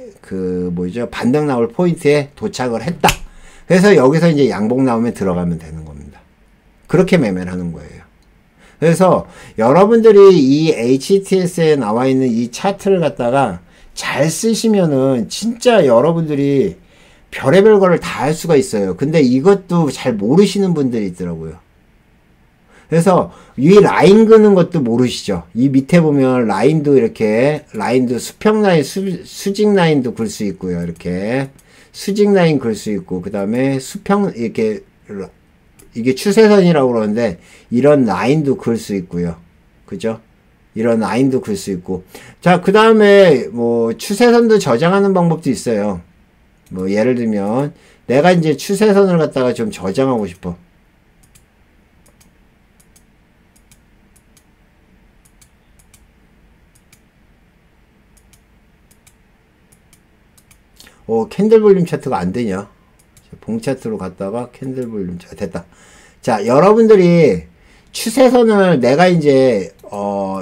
Speaker 1: 반등 나올 포인트에 도착을 했다. 그래서 여기서 이제 양봉 나오면 들어가면 되는 겁니다. 그렇게 매매를 하는 거예요. 그래서 여러분들이 이 HTS에 나와 있는 이 차트를 갖다가 잘 쓰시면은 진짜 여러분들이 별의별 거를 다 할 수가 있어요. 근데 이것도 잘 모르시는 분들이 있더라고요. 그래서 이 라인 그는 것도 모르시죠. 이 밑에 보면 라인도 이렇게 라인도 수평 라인, 수직 라인도 글 수 있고요. 이렇게 수직 라인 글 수 있고, 그 다음에 수평 이렇게 이게 추세선이라고 그러는데 이런 라인도 글 수 있고요. 그죠? 이런 라인도 글 수 있고. 자, 그 다음에 뭐 추세선도 저장하는 방법도 있어요. 뭐 예를 들면 내가 이제 추세선을 갖다가 좀 저장하고 싶어. 캔들 볼륨 차트가 안 되냐? 봉 차트로 갔다가 캔들 볼륨 차트 됐다. 자, 여러분들이 추세선을 내가 이제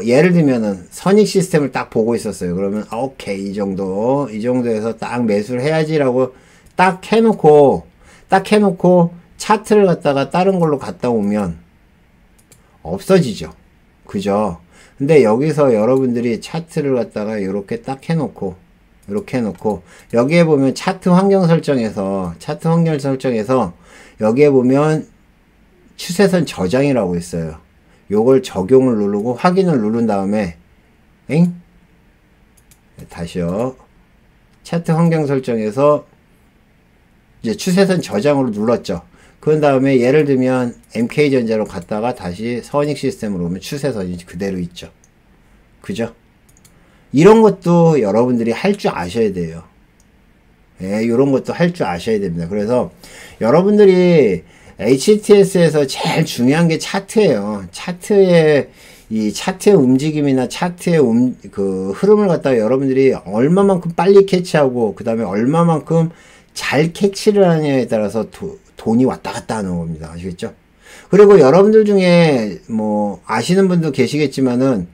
Speaker 1: 예를 들면은 선익 시스템을 딱 보고 있었어요. 그러면 오케이, 이 정도에서 딱 매수를 해야지라고 딱 해놓고 차트를 갖다가 다른 걸로 갔다 오면 없어지죠. 그죠? 근데 여기서 여러분들이 차트를 갖다가 이렇게 딱 해놓고 여기에 보면 차트 환경 설정에서 여기에 보면 추세선 저장이라고 있어요. 요걸 적용을 누르고 확인을 누른 다음에 다시요. 차트 환경 설정에서 이제 추세선 저장으로 눌렀죠. 그 다음에 예를 들면 MK전자로 갔다가 다시 선익 시스템으로 오면 추세선이 그대로 있죠. 그죠? 이런 것도 여러분들이 할 줄 아셔야 돼요. 예, 이런 것도 할 줄 아셔야 됩니다. 그래서 여러분들이 HTS에서 제일 중요한 게 차트예요. 차트의 움직임이나 차트의 흐름을 갖다가 여러분들이 얼마만큼 빨리 캐치하고 그 다음에 얼마만큼 잘 캐치를 하느냐에 따라서 돈이 왔다 갔다 하는 겁니다. 아시겠죠? 그리고 여러분들 중에 뭐 아시는 분도 계시겠지만은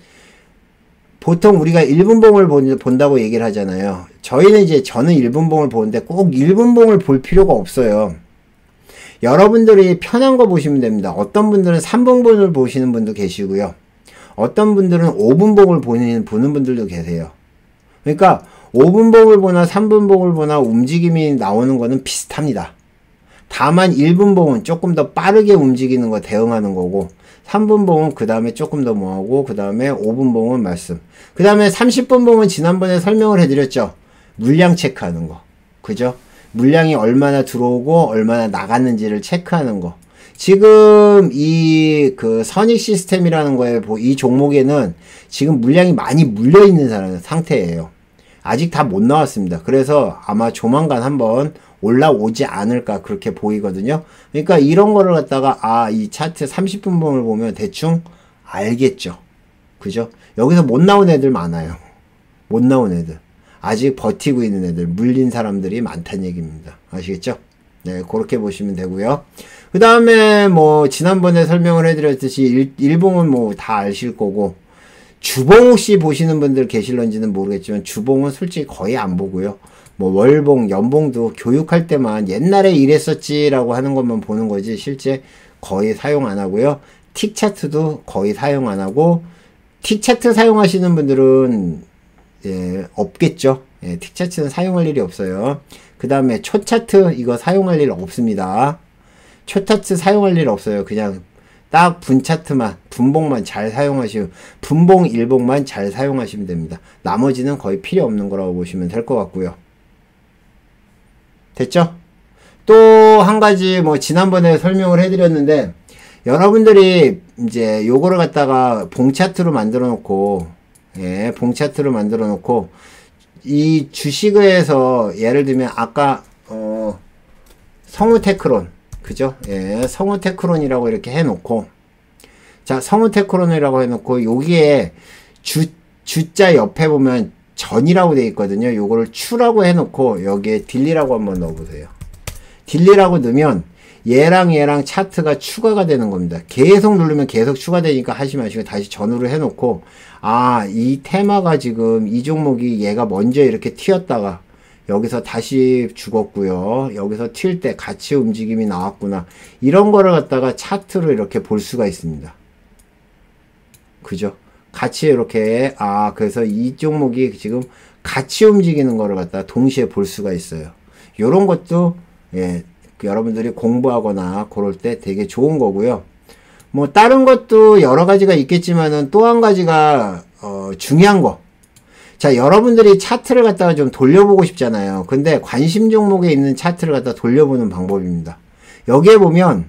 Speaker 1: 보통 우리가 1분봉을 본다고 얘기를 하잖아요. 저는 1분봉을 보는데 꼭 1분봉을 볼 필요가 없어요. 여러분들이 편한 거 보시면 됩니다. 어떤 분들은 3분봉을 보시는 분도 계시고요. 어떤 분들은 5분봉을 보는 분들도 계세요. 그러니까 5분봉을 보나 3분봉을 보나 움직임이 나오는 거는 비슷합니다. 다만 1분봉은 조금 더 빠르게 움직이는 거 대응하는 거고 3분봉은 그 다음에 조금 더 뭐하고 그 다음에 5분봉은 말씀. 그 다음에 30분봉은 지난번에 설명을 해드렸죠. 물량 체크하는 거. 그죠? 물량이 얼마나 들어오고 얼마나 나갔는지를 체크하는 거. 지금 선익 시스템이라는 거에 이 종목에는 지금 물량이 많이 물려있는 상태예요. 아직 다 못 나왔습니다. 그래서 아마 조만간 한번 올라오지 않을까 그렇게 보이거든요. 그러니까 이런 거를 갖다가 이 차트 30분봉을 보면 대충 알겠죠. 그죠? 여기서 못 나온 애들 많아요. 못 나온 애들. 아직 버티고 있는 애들, 물린 사람들이 많다는 얘기입니다. 아시겠죠? 네, 그렇게 보시면 되고요. 그 다음에 뭐 지난번에 설명을 해드렸듯이 일봉은 뭐 다 아실 거고 주봉 혹시 보시는 분들 계실런지는 모르겠지만 주봉은 솔직히 거의 안 보고요. 뭐 월봉, 연봉도 교육할 때만 옛날에 이랬었지라고 하는 것만 보는 거지 실제 거의 사용 안 하고요. 틱 차트도 거의 사용 안 하고 틱 차트 사용하시는 분들은 없겠죠. 틱 차트는 사용할 일이 없어요. 그 다음에 초 차트 이거 사용할 일 없습니다. 초차트 사용할 일 없어요. 그냥 딱 분차트만, 분봉만 잘 사용하시면, 분봉, 일봉만 잘 사용하시면 됩니다. 나머지는 거의 필요 없는 거라고 보시면 될 것 같고요. 됐죠? 또 한 가지 뭐 지난번에 설명을 해드렸는데, 여러분들이 이제 요거를 갖다가 봉차트로 만들어 놓고, 예, 봉차트로 만들어 놓고, 이 주식에서 예를 들면 아까 성우테크론, 그죠? 예, 성우테크론이라고 이렇게 해놓고, 자, 성우테크론이라고 해놓고 여기에 주자 옆에 보면 전이라고 되어 있거든요. 요거를 추라고 해놓고 여기에 딜리라고 한번 넣어보세요. 딜리라고 넣으면 얘랑 차트가 추가가 되는 겁니다. 계속 누르면 계속 추가되니까 하지 마시고 다시 전후를 해놓고, 아, 이 테마가 지금 이 종목이 얘가 먼저 이렇게 튀었다가 여기서 다시 죽었고요. 여기서 튈 때 같이 움직임이 나왔구나. 이런 거를 갖다가 차트로 이렇게 볼 수가 있습니다. 그죠? 같이 이렇게, 아, 그래서 이 종목이 지금 같이 움직이는 거를 갖다가 동시에 볼 수가 있어요. 요런 것도, 예, 여러분들이 공부하거나 그럴 때 되게 좋은 거고요. 뭐 다른 것도 여러 가지가 있겠지만은 또 한 가지가 중요한 거. 자, 여러분들이 차트를 갖다가 좀 돌려보고 싶잖아요. 근데 관심 종목에 있는 차트를 갖다 돌려보는 방법입니다. 여기에 보면,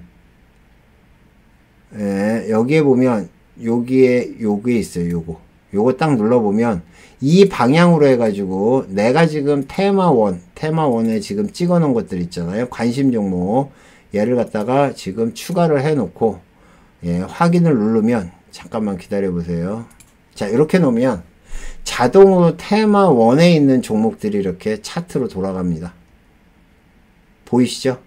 Speaker 1: 예, 여기에 보면 여기에 있어요. 요거 딱 눌러보면 이 방향으로 해가지고 내가 지금 테마1에 지금 찍어 놓은 것들 있잖아요. 관심 종목. 얘를 갖다가 지금 추가를 해 놓고, 예, 확인을 누르면, 잠깐만 기다려 보세요. 자, 이렇게 놓으면 자동으로 테마1에 있는 종목들이 이렇게 차트로 돌아갑니다. 보이시죠?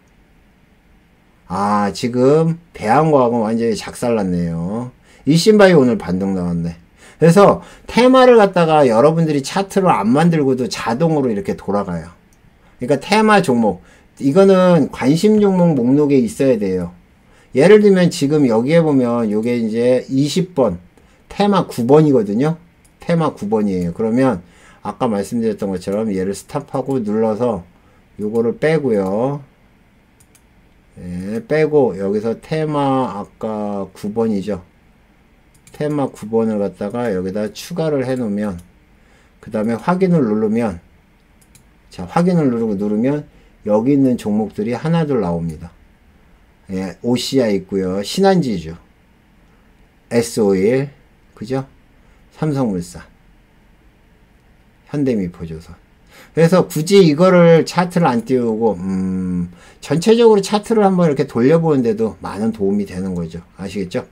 Speaker 1: 아, 지금 대한과학은 완전히 작살났네요. 일신바이오 오늘 반등 나왔네. 그래서 테마를 갖다가 여러분들이 차트로 안 만들고도 자동으로 이렇게 돌아가요. 그러니까 테마 종목, 이거는 관심 종목 목록에 있어야 돼요. 예를 들면 지금 여기에 보면 요게 이제 20번 테마 9번이거든요. 테마 9번이에요. 그러면 아까 말씀드렸던 것처럼 얘를 스탑하고 눌러서 요거를 빼고요. 예, 빼고 여기서 테마 아까 9번이죠. 테마 9번을 갖다가 여기다 추가를 해 놓으면, 그 다음에 확인을 누르면, 자, 확인을 누르면 여기 있는 종목들이 하나둘 나옵니다. 예, OCI 있고요. 신한지주, S-오일, 그죠? 삼성물산, 현대미포조선. 그래서 굳이 이거를 차트를 안 띄우고, 전체적으로 차트를 한번 이렇게 돌려보는데도 많은 도움이 되는 거죠. 아시겠죠?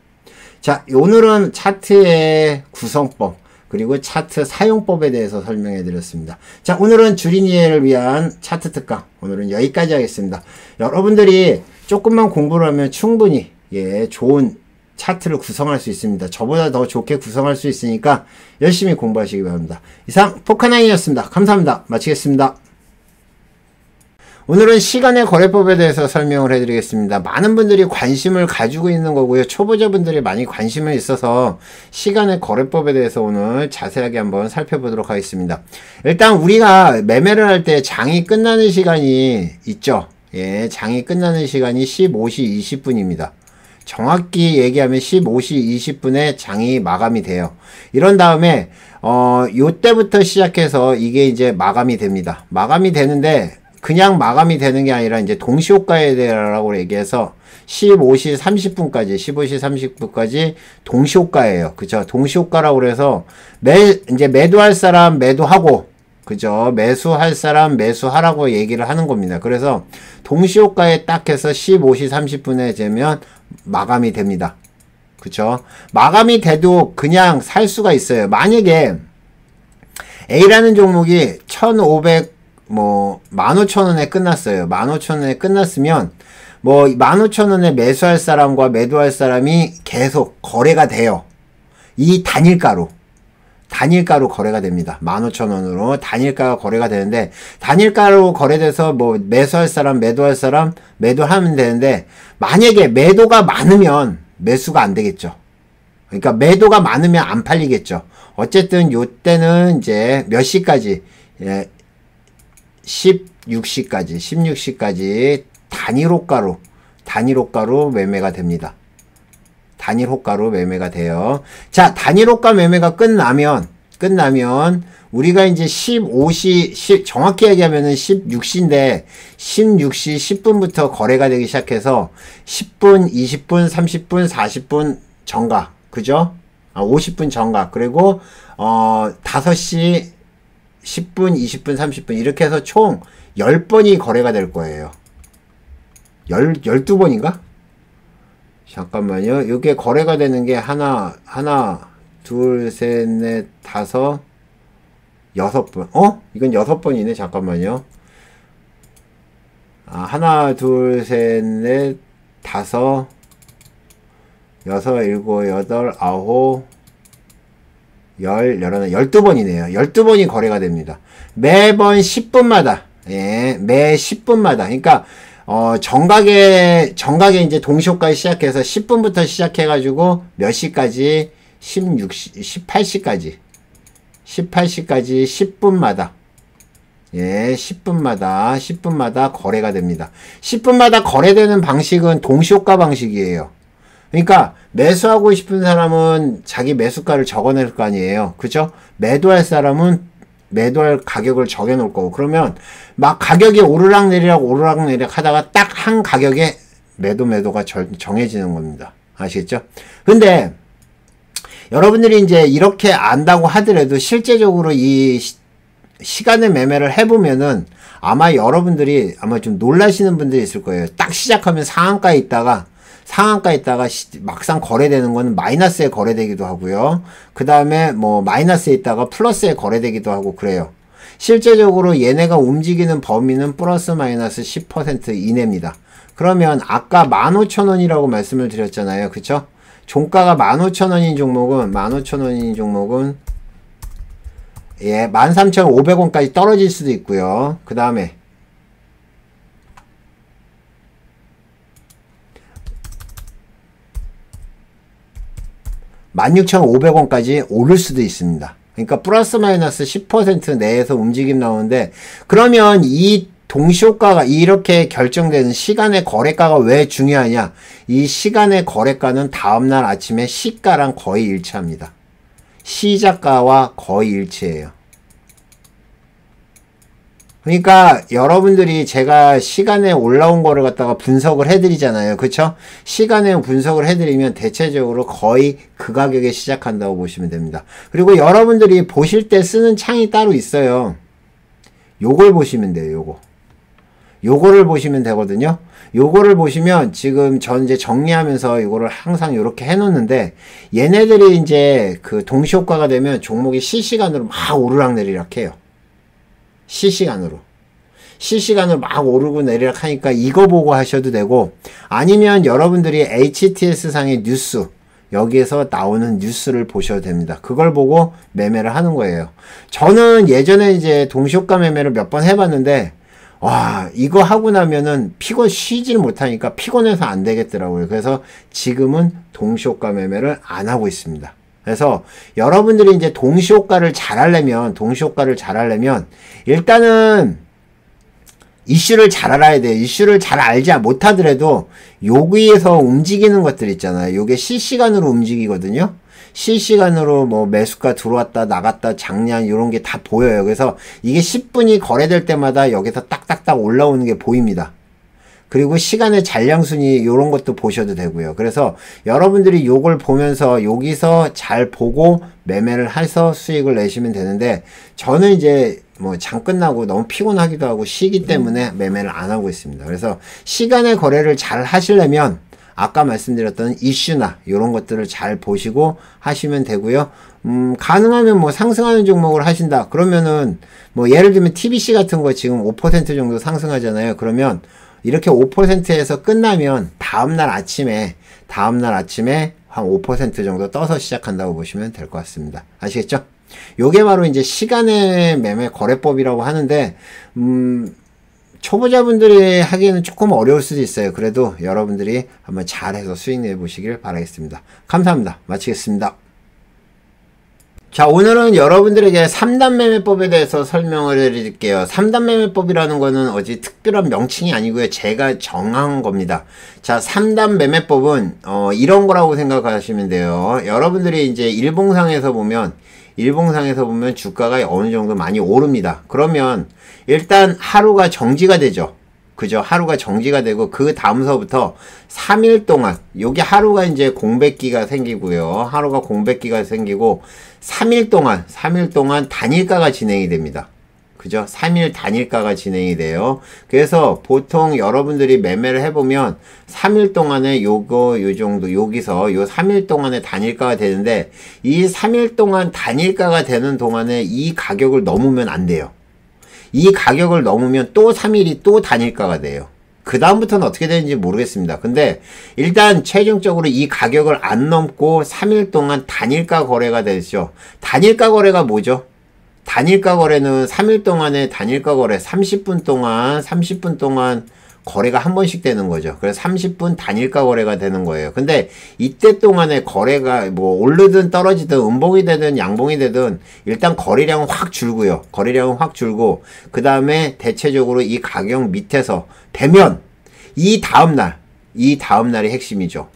Speaker 1: 자, 오늘은 차트의 구성법, 그리고 차트 사용법에 대해서 설명해 드렸습니다. 자, 오늘은 주린 이해를 위한 차트 특강, 오늘은 여기까지 하겠습니다. 여러분들이 조금만 공부를 하면 충분히, 예, 좋은 차트를 구성할 수 있습니다. 저보다 더 좋게 구성할 수 있으니까 열심히 공부하시기 바랍니다. 이상 포카나인이었습니다. 감사합니다. 마치겠습니다. 오늘은 시간의 거래법에 대해서 설명을 해드리겠습니다. 많은 분들이 관심을 가지고 있는 거고요. 초보자분들이 많이 관심이 있어서 시간의 거래법에 대해서 오늘 자세하게 한번 살펴보도록 하겠습니다. 일단 우리가 매매를 할 때 장이 끝나는 시간이 있죠. 예, 장이 끝나는 시간이 15시 20분입니다. 정확히 얘기하면 15시 20분에 장이 마감이 돼요. 이런 다음에 요때부터 시작해서 이게 이제 마감이 됩니다. 마감이 되는데 그냥 마감이 되는 게 아니라 이제 동시호가에 대라고 얘기해서 15시 30분까지 동시호가예요. 그죠? 동시호가라고 그래서 이제 매도할 사람 매도하고, 그죠? 매수할 사람 매수하라고 얘기를 하는 겁니다. 그래서 동시호가에 딱 해서 15시 30분에 되면 마감이 됩니다. 그쵸? 마감이 돼도 그냥 살 수가 있어요. 만약에 A라는 종목이 15,000원에 끝났어요. 15,000원에 끝났으면, 15,000원에 매수할 사람과 매도할 사람이 계속 거래가 돼요. 이 단일가로 거래가 됩니다. 15,000원으로 단일가가 거래가 되는데, 단일가로 거래돼서 매수할 사람, 매도할 사람, 매도하면 되는데, 만약에 매도가 많으면 매수가 안 되겠죠. 그러니까 매도가 많으면 안 팔리겠죠. 어쨌든 요때는 이제 몇 시까지, 예, 16시까지 단일호가로 단일 호가로 매매가 됩니다. 단일 호가로 매매가 돼요. 자, 단일 호가 매매가 끝나면 우리가 이제 15시, 정확히 얘기하면은 16시인데 16시 10분부터 거래가 되기 시작해서 10분, 20분, 30분, 40분 정각. 그죠? 50분 정각. 그리고 5시 10분, 20분, 30분 이렇게 해서 총 10번이 거래가 될 거예요. 12번인가? 잠깐만요. 이게 거래가 되는 게 하나, 둘, 셋, 넷, 다섯, 6번. 이건 6번이네. 잠깐만요. 하나, 둘, 셋, 넷, 다섯, 여섯, 일곱, 여덟, 아홉, 12번이네요. 12번이 거래가 됩니다. 매번 10분마다. 예, 매 10분마다. 그러니까, 정각에 이제 동시호가에 시작해서 10분부터 시작해가지고 몇 시까지? 18시까지 10분마다. 예, 10분마다 거래가 됩니다. 10분마다 거래되는 방식은 동시호가 방식이에요. 그러니까 매수하고 싶은 사람은 자기 매수가를 적어낼 거 아니에요. 그죠? 매도할 사람은 매도할 가격을 적어놓을 거고, 그러면 막 가격이 오르락내리락 하다가 딱 한 가격에 매도가 정해지는 겁니다. 아시겠죠? 근데 여러분들이 이제 이렇게 안다고 하더라도 실제적으로 이 시간의 매매를 해보면은 아마 여러분들이 아마 좀 놀라시는 분들이 있을 거예요. 딱 시작하면 상한가에 있다가 막상 거래되는 거는 마이너스에 거래되기도 하고요. 그 다음에 뭐 마이너스에 있다가 플러스에 거래되기도 하고 그래요. 실제적으로 얘네가 움직이는 범위는 플러스 마이너스 10% 이내입니다. 그러면 아까 15,000원이라고 말씀을 드렸잖아요. 그쵸? 종가가 15,000원인 종목은 예, 13,500원까지 떨어질 수도 있고요. 그 다음에 16,500원까지 오를 수도 있습니다. 그러니까 플러스 마이너스 10% 내에서 움직임 나오는데, 그러면 이 동시호가가 이렇게 결정되는 시간의 거래가가 왜 중요하냐? 이 시간의 거래가는 다음날 아침에 시가랑 거의 일치합니다. 시작가와 거의 일치해요. 그러니까 여러분들이 제가 시간에 올라온 거를 갖다가 분석을 해드리잖아요. 그쵸? 시간에 분석을 해드리면 대체적으로 거의 그 가격에 시작한다고 보시면 됩니다. 그리고 여러분들이 보실 때 쓰는 창이 따로 있어요. 요걸 보시면 돼요. 요거를 보시면 되거든요. 요거를 보시면 지금 전 이제 정리하면서 요거를 항상 요렇게 해놓는데, 얘네들이 이제 그 동시효과가 되면 종목이 실시간으로 막 오르락내리락 해요. 실시간으로 막 오르고 내리락 하니까 이거 보고 하셔도 되고, 아니면 여러분들이 HTS 상의 뉴스, 여기에서 나오는 뉴스를 보셔도 됩니다. 그걸 보고 매매를 하는 거예요. 저는 예전에 이제 동시효과 매매를 몇 번 해봤는데, 와, 이거 하고 나면은 쉬지를 못하니까 피곤해서 안 되겠더라고요. 그래서 지금은 동시효과 매매를 안 하고 있습니다. 그래서 여러분들이 이제 동시효과를 잘 하려면 일단은 이슈를 잘 알아야 돼요. 이슈를 잘 알지 못하더라도 여기에서 움직이는 것들 있잖아요. 요게 실시간으로 움직이거든요. 실시간으로 뭐 매수가 들어왔다 나갔다 장량 이런 게 다 보여요. 그래서 이게 10분이 거래될 때마다 여기서 딱딱딱 올라오는 게 보입니다. 그리고 시간의 잔량순위 이런 것도 보셔도 되고요. 그래서 여러분들이 요걸 보면서 여기서 잘 보고 매매를 해서 수익을 내시면 되는데, 저는 이제 뭐 장 끝나고 너무 피곤하기도 하고 쉬기 때문에 매매를 안 하고 있습니다. 그래서 시간의 거래를 잘 하시려면 아까 말씀드렸던 이슈나 이런 것들을 잘 보시고 하시면 되고요. 가능하면 뭐 상승하는 종목을 하신다 그러면은 뭐 예를 들면 TBC 같은 거 지금 5% 정도 상승하잖아요. 그러면 이렇게 5%에서 끝나면 다음날 아침에 한 5% 정도 떠서 시작한다고 보시면 될 것 같습니다. 아시겠죠? 요게 바로 이제 시간의 매매 거래법이라고 하는데, 초보자분들이 하기에는 조금 어려울 수도 있어요. 그래도 여러분들이 한번 잘해서 수익 내보시길 바라겠습니다. 감사합니다. 마치겠습니다. 자, 오늘은 여러분들에게 3단 매매법에 대해서 설명을 해드릴게요. 3단 매매법이라는 거는 어디 특별한 명칭이 아니고요. 제가 정한 겁니다. 자, 3단 매매법은 이런 거라고 생각하시면 돼요. 여러분들이 이제 일봉상에서 보면 주가가 어느 정도 많이 오릅니다. 그러면 일단 하루가 정지가 되죠. 그죠? 하루가 정지가 되고 그 다음서부터 3일 동안 요게 하루가 이제 공백기가 생기고요. 하루가 공백기가 생기고 3일 동안 단일가가 진행이 됩니다. 그죠? 3일 단일가가 진행이 돼요. 그래서 보통 여러분들이 매매를 해보면 3일 동안에 요 정도 여기서 요 3일 동안에 단일가가 되는데 이 3일 동안 단일가가 되는 동안에 이 가격을 넘으면 안 돼요. 이 가격을 넘으면 또 3일이 또 단일가가 돼요. 그 다음부터는 어떻게 되는지 모르겠습니다. 근데 일단 최종적으로 이 가격을 안 넘고 3일 동안 단일가 거래가 되죠. 단일가 거래가 뭐죠? 단일가 거래는 3일 동안에 단일가 거래 30분 동안 거래가 한 번씩 되는 거죠. 그래서 30분 단일가 거래가 되는 거예요. 근데 이때 동안에 거래가 뭐 오르든 떨어지든 음봉이 되든 양봉이 되든 일단 거래량은 확 줄고요. 거래량은 확 줄고 그 다음에 대체적으로 이 가격 밑에서 되면 이 다음날이 핵심이죠.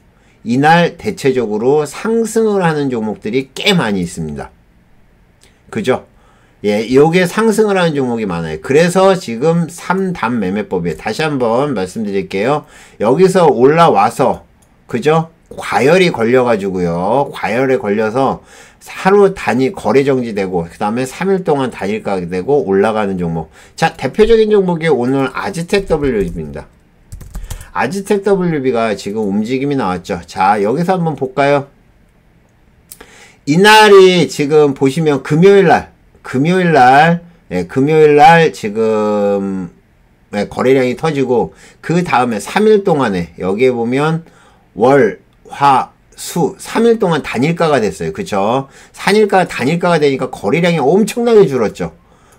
Speaker 1: 이날 대체적으로 상승을 하는 종목들이 꽤 많이 있습니다. 그죠? 예, 요게 상승을 하는 종목이 많아요. 그래서 지금 3단 매매법이에요. 다시 한번 말씀드릴게요. 여기서 올라와서, 그죠? 과열이 걸려가지고요. 과열에 걸려서 하루 단위 거래 정지되고, 그 다음에 3일 동안 단일가가 되고 올라가는 종목. 자, 대표적인 종목이 오늘 아즈텍 WB입니다. 아즈텍 WB가 지금 움직임이 나왔죠. 자, 여기서 한번 볼까요? 이날이 지금 보시면 금요일날 지금 거래량이 터지고 그 다음에 3일 동안에 여기에 보면 월, 화, 수 3일 동안 단일가가 됐어요. 그쵸? 단일가가 되니까 거래량이 엄청나게 줄었죠.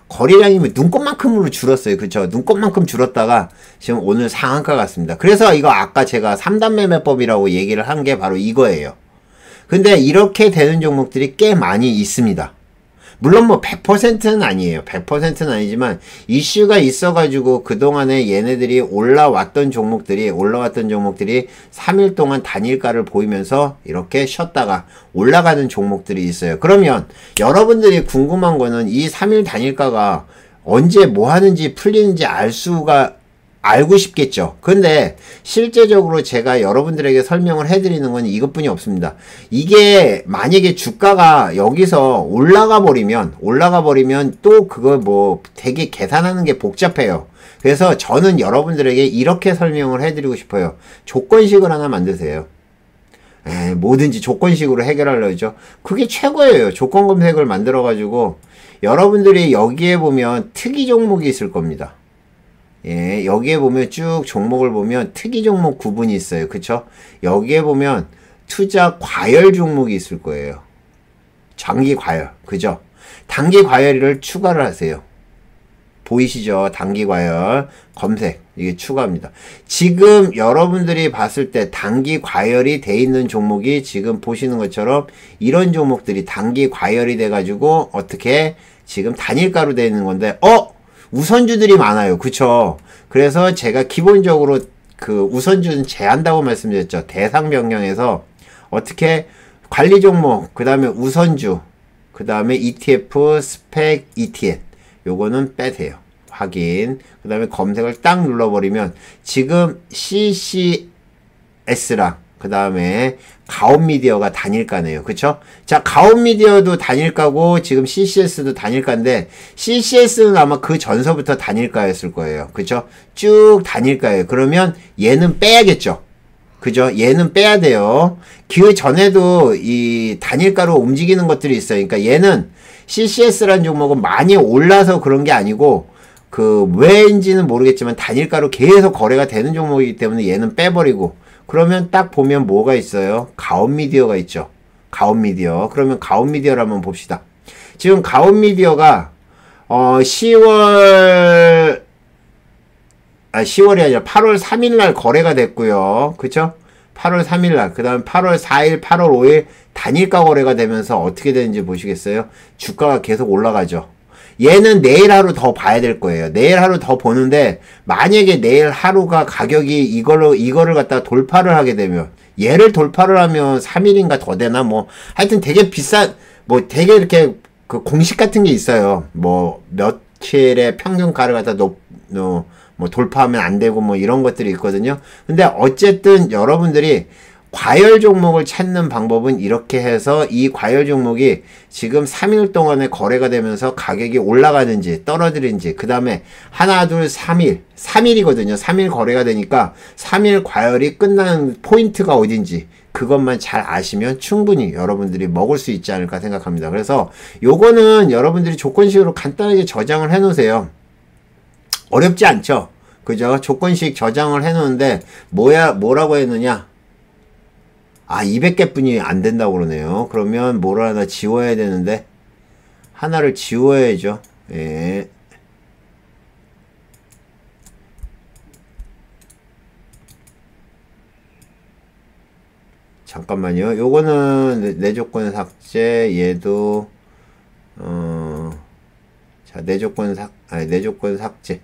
Speaker 1: 거래량이 눈곱만큼으로 줄었어요. 그쵸? 눈곱만큼 줄었다가 지금 오늘 상한가 같습니다. 그래서 이거 아까 제가 3단 매매법이라고 얘기를 한 게 바로 이거예요. 근데 이렇게 되는 종목들이 꽤 많이 있습니다. 물론 뭐 100%는 아니에요. 100%는 아니지만 이슈가 있어가지고 그동안에 얘네들이 올라왔던 종목들이 3일 동안 단일가를 보이면서 이렇게 쉬었다가 올라가는 종목들이 있어요. 그러면 여러분들이 궁금한 거는 이 3일 단일가가 언제 뭐 하는지 풀리는지 알고 싶겠죠. 근데 실제적으로 제가 여러분들에게 설명을 해드리는 건 이것뿐이 없습니다. 이게 만약에 주가가 여기서 올라가 버리면 또 그거 뭐 되게 계산하는 게 복잡해요. 그래서 저는 여러분들에게 이렇게 설명을 해드리고 싶어요. 조건식을 하나 만드세요. 뭐든지 조건식으로 해결하려죠. 그게 최고예요. 조건 검색을 만들어가지고 여러분들이 여기에 보면 특이 종목이 있을 겁니다. 예, 여기에 보면 쭉 종목을 보면 특이 종목 구분이 있어요. 그쵸? 여기에 보면 투자 과열 종목이 있을 거예요. 장기 과열. 그죠? 단기 과열을 추가를 하세요. 보이시죠? 단기 과열. 검색. 이게 추가합니다. 지금 여러분들이 봤을 때 단기 과열이 돼 있는 종목이 지금 보시는 것처럼 이런 종목들이 단기 과열이 돼가지고 어떻게 지금 단일가로 되어 있는 건데, 우선주들이 많아요. 그쵸? 그래서 제가 기본적으로 그 우선주는 제한다고 말씀드렸죠. 대상 변경해서 어떻게 관리 종목, 그 다음에 우선주, 그 다음에 ETF, 스펙, ETF 요거는 빼세요. 확인. 그 다음에 검색을 딱 눌러버리면 지금 CCS랑 그 다음에 가온미디어가 단일가네요. 그쵸? 자, 가온미디어도 단일가고 지금 CCS도 단일가인데 CCS는 아마 그 전서부터 단일가였을 거예요. 그쵸? 쭉 단일가예요. 그러면 얘는 빼야겠죠. 그죠? 얘는 빼야 돼요. 그 전에도 이 단일가로 움직이는 것들이 있어요. 그러니까 얘는 CCS라는 종목은 많이 올라서 그런 게 아니고 왜인지는 모르겠지만 단일가로 계속 거래가 되는 종목이기 때문에 얘는 빼버리고 그러면 딱 보면 뭐가 있어요? 가온미디어가 있죠. 가온미디어. 그러면 가온미디어를 한번 봅시다. 지금 가온미디어가 10월이 아니라 8월 3일 날 거래가 됐고요. 그쵸? 8월 3일 날, 그 다음에 8월 4일, 8월 5일 단일가 거래가 되면서 어떻게 되는지 보시겠어요? 주가가 계속 올라가죠. 얘는 내일 하루 더 봐야 될 거예요. 내일 하루 더 보는데, 만약에 내일 하루가 가격이 이거를 갖다가 돌파를 하게 되면, 얘를 돌파를 하면 3일인가 더 되나? 뭐, 하여튼 되게 비싼, 뭐 되게 이렇게 그 공식 같은 게 있어요. 뭐, 며칠의 평균가를 갖다 뭐 돌파하면 안 되고 뭐 이런 것들이 있거든요. 근데 어쨌든 여러분들이 과열 종목을 찾는 방법은 이렇게 해서 이 과열 종목이 지금 3일 동안에 거래가 되면서 가격이 올라가는지 떨어지는지, 그 다음에 하나 둘 3일이거든요 3일 거래가 되니까 3일 과열이 끝나는 포인트가 어딘지 그것만 잘 아시면 충분히 여러분들이 먹을 수 있지 않을까 생각합니다. 그래서 요거는 여러분들이 조건식으로 간단하게 저장을 해 놓으세요. 어렵지 않죠? 그죠? 조건식 저장을 해 놓는데 뭐라고 했느냐? 200개 뿐이 안 된다고 그러네요. 그러면 뭐를 하나 지워야 되는데, 하나를 지워야죠. 예. 잠깐만요. 요거는 내 조건 삭제, 얘도, 자, 내 조건 삭제.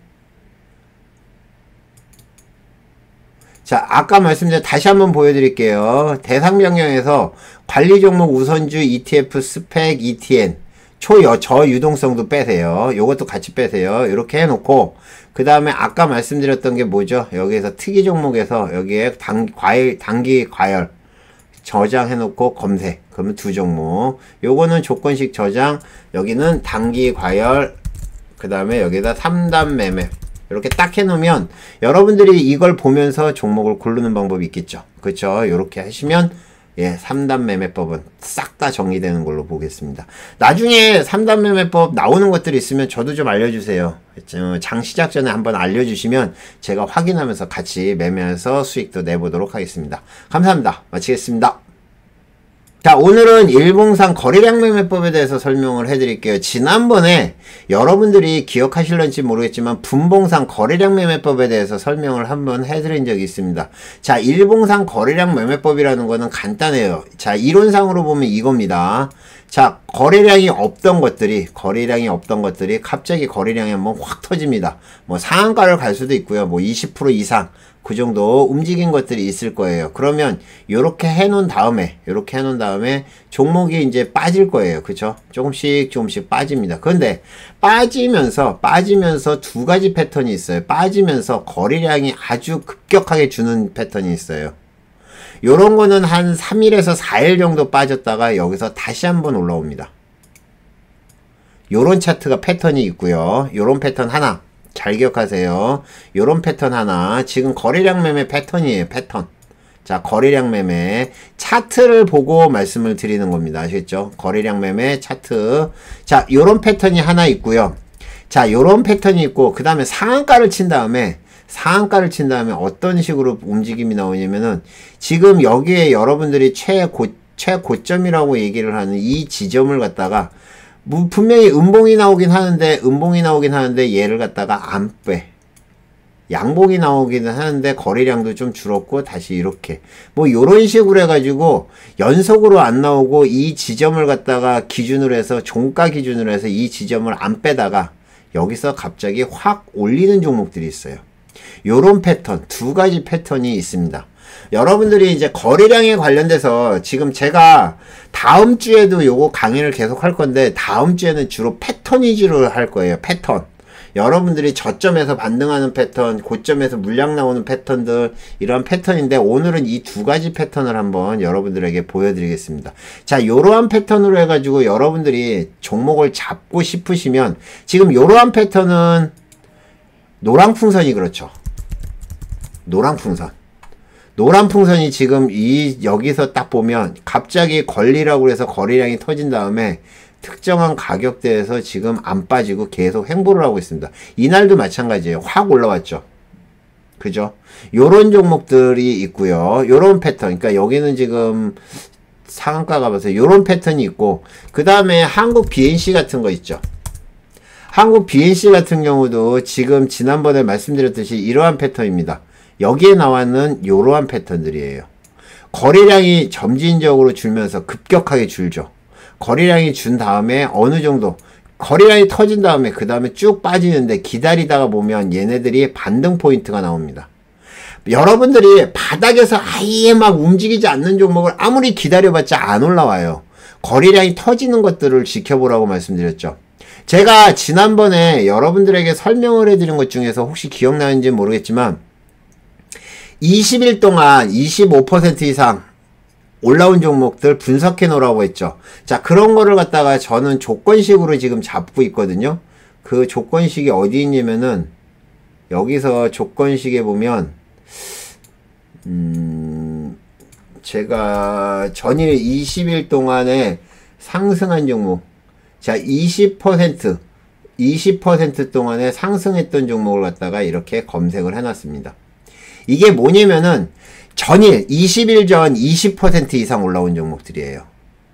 Speaker 1: 자, 아까 말씀드린 다시 한번 보여드릴게요. 대상 변경에서 관리 종목 우선주 ETF 스펙 ETN 저유동성도 빼세요. 요것도 같이 빼세요. 이렇게 해놓고 그 다음에 아까 말씀드렸던 게 뭐죠? 여기에서 특이 종목에서 여기에 단기 과열 저장해놓고 검색. 그러면 두 종목. 요거는 조건식 저장. 여기는 단기 과열. 그 다음에 여기다 3단 매매. 이렇게 딱 해놓으면 여러분들이 이걸 보면서 종목을 고르는 방법이 있겠죠. 그렇죠? 이렇게 하시면 3단 매매법은 싹 다 정리되는 걸로 보겠습니다. 나중에 3단 매매법 나오는 것들이 있으면 저도 좀 알려주세요. 장 시작 전에 한번 알려주시면 제가 확인하면서 같이 매매해서 수익도 내보도록 하겠습니다. 감사합니다. 마치겠습니다. 자, 오늘은 일봉상 거래량 매매법에 대해서 설명을 해드릴게요. 지난번에 여러분들이 기억하실런지 모르겠지만 분봉상 거래량 매매법에 대해서 설명을 한번 해드린 적이 있습니다. 자, 일봉상 거래량 매매법이라는 거는 간단해요. 자, 이론상으로 보면 이겁니다. 자, 거래량이 없던 것들이 갑자기 거래량이 한번 확 터집니다. 뭐 상한가를 갈 수도 있고요. 뭐 20% 이상 그 정도 움직인 것들이 있을 거예요. 그러면 요렇게 해놓은 다음에 종목이 이제 빠질 거예요. 그쵸? 조금씩 빠집니다. 그런데 빠지면서 두 가지 패턴이 있어요. 빠지면서 거래량이 아주 급격하게 주는 패턴이 있어요. 요런 거는 한 3일에서 4일 정도 빠졌다가 여기서 다시 한번 올라옵니다. 요런 차트가 패턴이 있고요. 요런 패턴 하나 잘 기억하세요. 요런 패턴 하나, 지금 거래량 매매 패턴이에요. 패턴. 자, 거래량 매매 차트를 보고 말씀을 드리는 겁니다. 아시겠죠? 거래량 매매 차트. 자, 요런 패턴이 하나 있고요. 자, 요런 패턴이 있고 그 다음에 상한가를 친 다음에 어떤 식으로 움직임이 나오냐면은 지금 여기에 여러분들이 최고점이라고 얘기를 하는 이 지점을 갖다가 분명히 음봉이 나오긴 하는데 얘를 갖다가 안 빼. 양봉이 나오기는 하는데 거래량도 좀 줄었고 다시 이렇게 뭐 요런 식으로 해가지고 연속으로 안 나오고 이 지점을 갖다가 기준으로 해서 종가 기준으로 해서 이 지점을 안 빼다가 여기서 갑자기 확 올리는 종목들이 있어요. 요런 패턴, 두 가지 패턴이 있습니다. 여러분들이 이제 거래량에 관련돼서 지금 제가 다음 주에도 요거 강의를 계속 할 건데 다음 주에는 주로 패턴 위주로 할 거예요. 패턴. 여러분들이 저점에서 반등하는 패턴, 고점에서 물량 나오는 패턴들, 이런 패턴인데 오늘은 이 두 가지 패턴을 한번 여러분들에게 보여드리겠습니다. 자, 요러한 패턴으로 해가지고 여러분들이 종목을 잡고 싶으시면 지금 요러한 패턴은 노랑풍선이 그렇죠. 노란풍선이 지금 여기서 딱 보면 갑자기 걸리라고 해서 거래량이 터진 다음에 특정한 가격대에서 지금 안 빠지고 계속 횡보를 하고 있습니다. 이날도 마찬가지예요. 확 올라왔죠. 그죠? 요런 종목들이 있고요. 요런 패턴. 그러니까 여기는 지금 상한가가 봐서 요런 패턴이 있고 그 다음에 한국 BNC 같은 거 있죠. 한국 BNC 같은 경우도 지금 지난번에 말씀드렸듯이 이러한 패턴입니다. 여기에 나왔는 이러한 패턴들이에요. 거래량이 점진적으로 줄면서 급격하게 줄죠. 거래량이 준 다음에 어느 정도 거래량이 터진 다음에 그 다음에 쭉 빠지는데 기다리다가 보면 얘네들이 반등 포인트가 나옵니다. 여러분들이 바닥에서 아예 막 움직이지 않는 종목을 아무리 기다려봤자 안 올라와요. 거래량이 터지는 것들을 지켜보라고 말씀드렸죠. 제가 지난번에 여러분들에게 설명을 해드린 것 중에서 혹시 기억나는지 모르겠지만 20일 동안 25% 이상 올라온 종목들 분석해 놓으라고 했죠. 자, 그런 거를 갖다가 저는 조건식으로 지금 잡고 있거든요. 그 조건식이 어디 있냐면은 여기서 조건식에 보면 제가 전일 20일 동안에 상승한 종목, 자 20% 동안에 상승했던 종목을 갖다가 이렇게 검색을 해놨습니다. 이게 뭐냐면은 전일 20일 전 20% 이상 올라온 종목들이에요.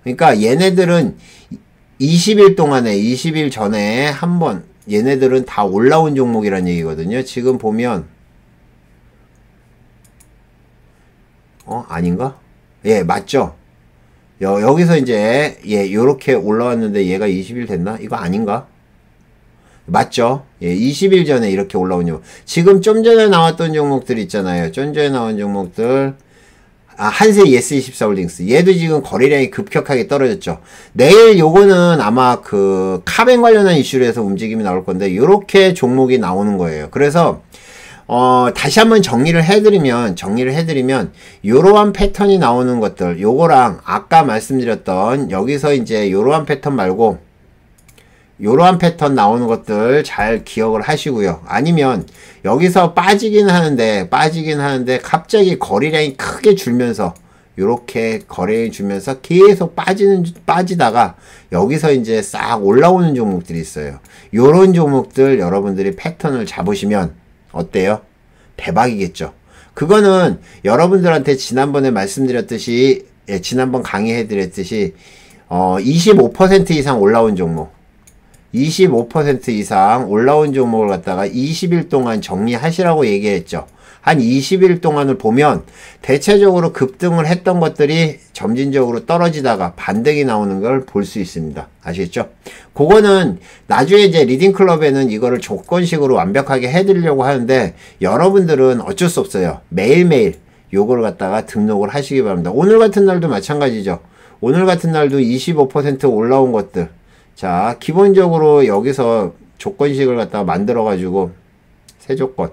Speaker 1: 그러니까 얘네들은 20일 동안에 20일 전에 한번 얘네들은 다 올라온 종목이란 얘기거든요. 지금 보면 아닌가? 예, 맞죠? 여기서 이제 요렇게 올라왔는데 얘가 20일 됐나? 이거 아닌가? 맞죠? 예, 20일 전에 이렇게 올라온 종목. 지금 좀 전에 나왔던 종목들 있잖아요. 좀 전에 나온 종목들. 한세 예스24홀딩스. 얘도 지금 거래량이 급격하게 떨어졌죠. 내일 요거는 아마 그 카뱅 관련한 이슈로 해서 움직임이 나올 건데, 요렇게 종목이 나오는 거예요. 그래서, 다시 한번 정리를 해드리면, 요러한 패턴이 나오는 것들, 요거랑 아까 말씀드렸던, 여기서 이제 요러한 패턴 말고, 요러한 패턴 나오는 것들 잘 기억을 하시고요. 아니면 여기서 빠지긴 하는데 갑자기 거래량이 크게 줄면서 요렇게 거래량이 줄면서 계속 빠지다가 여기서 이제 싹 올라오는 종목들이 있어요. 요런 종목들 여러분들이 패턴을 잡으시면 어때요? 대박이겠죠. 그거는 여러분들한테 지난번에 말씀드렸듯이, 지난번 강의해드렸듯이 25% 이상 올라온 종목, 25% 이상 올라온 종목을 갖다가 20일 동안 정리하시라고 얘기했죠. 한 20일 동안을 보면 대체적으로 급등을 했던 것들이 점진적으로 떨어지다가 반등이 나오는 걸 볼 수 있습니다. 아시겠죠? 그거는 나중에 이제 리딩클럽에는 이거를 조건식으로 완벽하게 해드리려고 하는데 여러분들은 어쩔 수 없어요. 매일매일 요거를 갖다가 등록을 하시기 바랍니다. 오늘 같은 날도 마찬가지죠. 오늘 같은 날도 25% 올라온 것들, 자, 기본적으로 여기서 조건식을 갖다가 만들어가지고, 새 조건.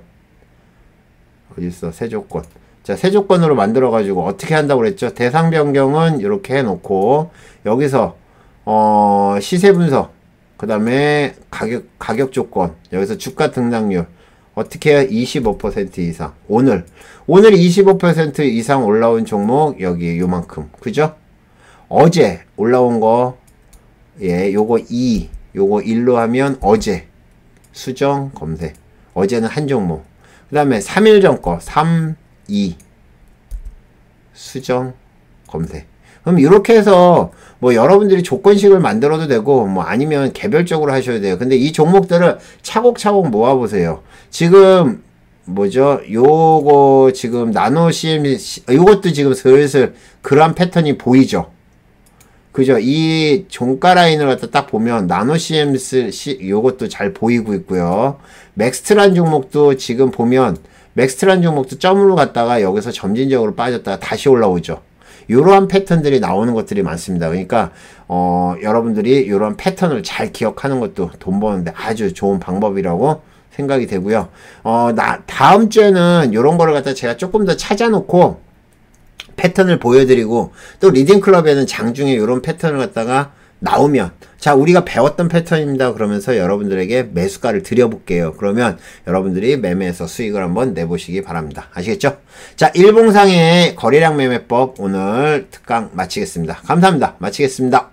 Speaker 1: 어딨어? 새 조건. 자, 새 조건으로 만들어가지고, 어떻게 한다고 그랬죠? 대상 변경은 이렇게 해놓고, 여기서, 시세 분석, 그 다음에 가격 조건, 여기서 주가 등락률, 어떻게 해야 25% 이상. 오늘 25% 이상 올라온 종목, 여기 요만큼. 그죠? 어제 올라온 거, 요거 2, 요거 1로 하면 어제 수정 검색. 어제는 한 종목. 그 다음에 3일 전 거 3, 2 수정 검색. 그럼 이렇게 해서 뭐 여러분들이 조건식을 만들어도 되고 뭐 아니면 개별적으로 하셔야 돼요. 근데 이 종목들을 차곡차곡 모아보세요. 지금 뭐죠? 요거 지금 나노 CMC, 요것도 지금 슬슬 그런 패턴이 보이죠? 그죠? 이 종가 라인을 갖다 딱 보면 나노 CMC 요것도 잘 보이고 있고요. 맥스트란 종목도 지금 보면 맥스트란 종목도 점으로 갔다가 여기서 점진적으로 빠졌다가 다시 올라오죠. 이러한 패턴들이 나오는 것들이 많습니다. 그러니까 여러분들이 이러한 패턴을 잘 기억하는 것도 돈 버는데 아주 좋은 방법이라고 생각이 되고요. 다음 주에는 이런 거를 갖다 제가 조금 더 찾아놓고 패턴을 보여드리고, 또 리딩클럽에는 장중에 이런 패턴을 갖다가 나오면, 자, 우리가 배웠던 패턴입니다. 그러면서 여러분들에게 매수가를 드려볼게요. 그러면 여러분들이 매매에서 수익을 한번 내보시기 바랍니다. 아시겠죠? 자, 일봉상의 거래량 매매법 오늘 특강 마치겠습니다. 감사합니다. 마치겠습니다.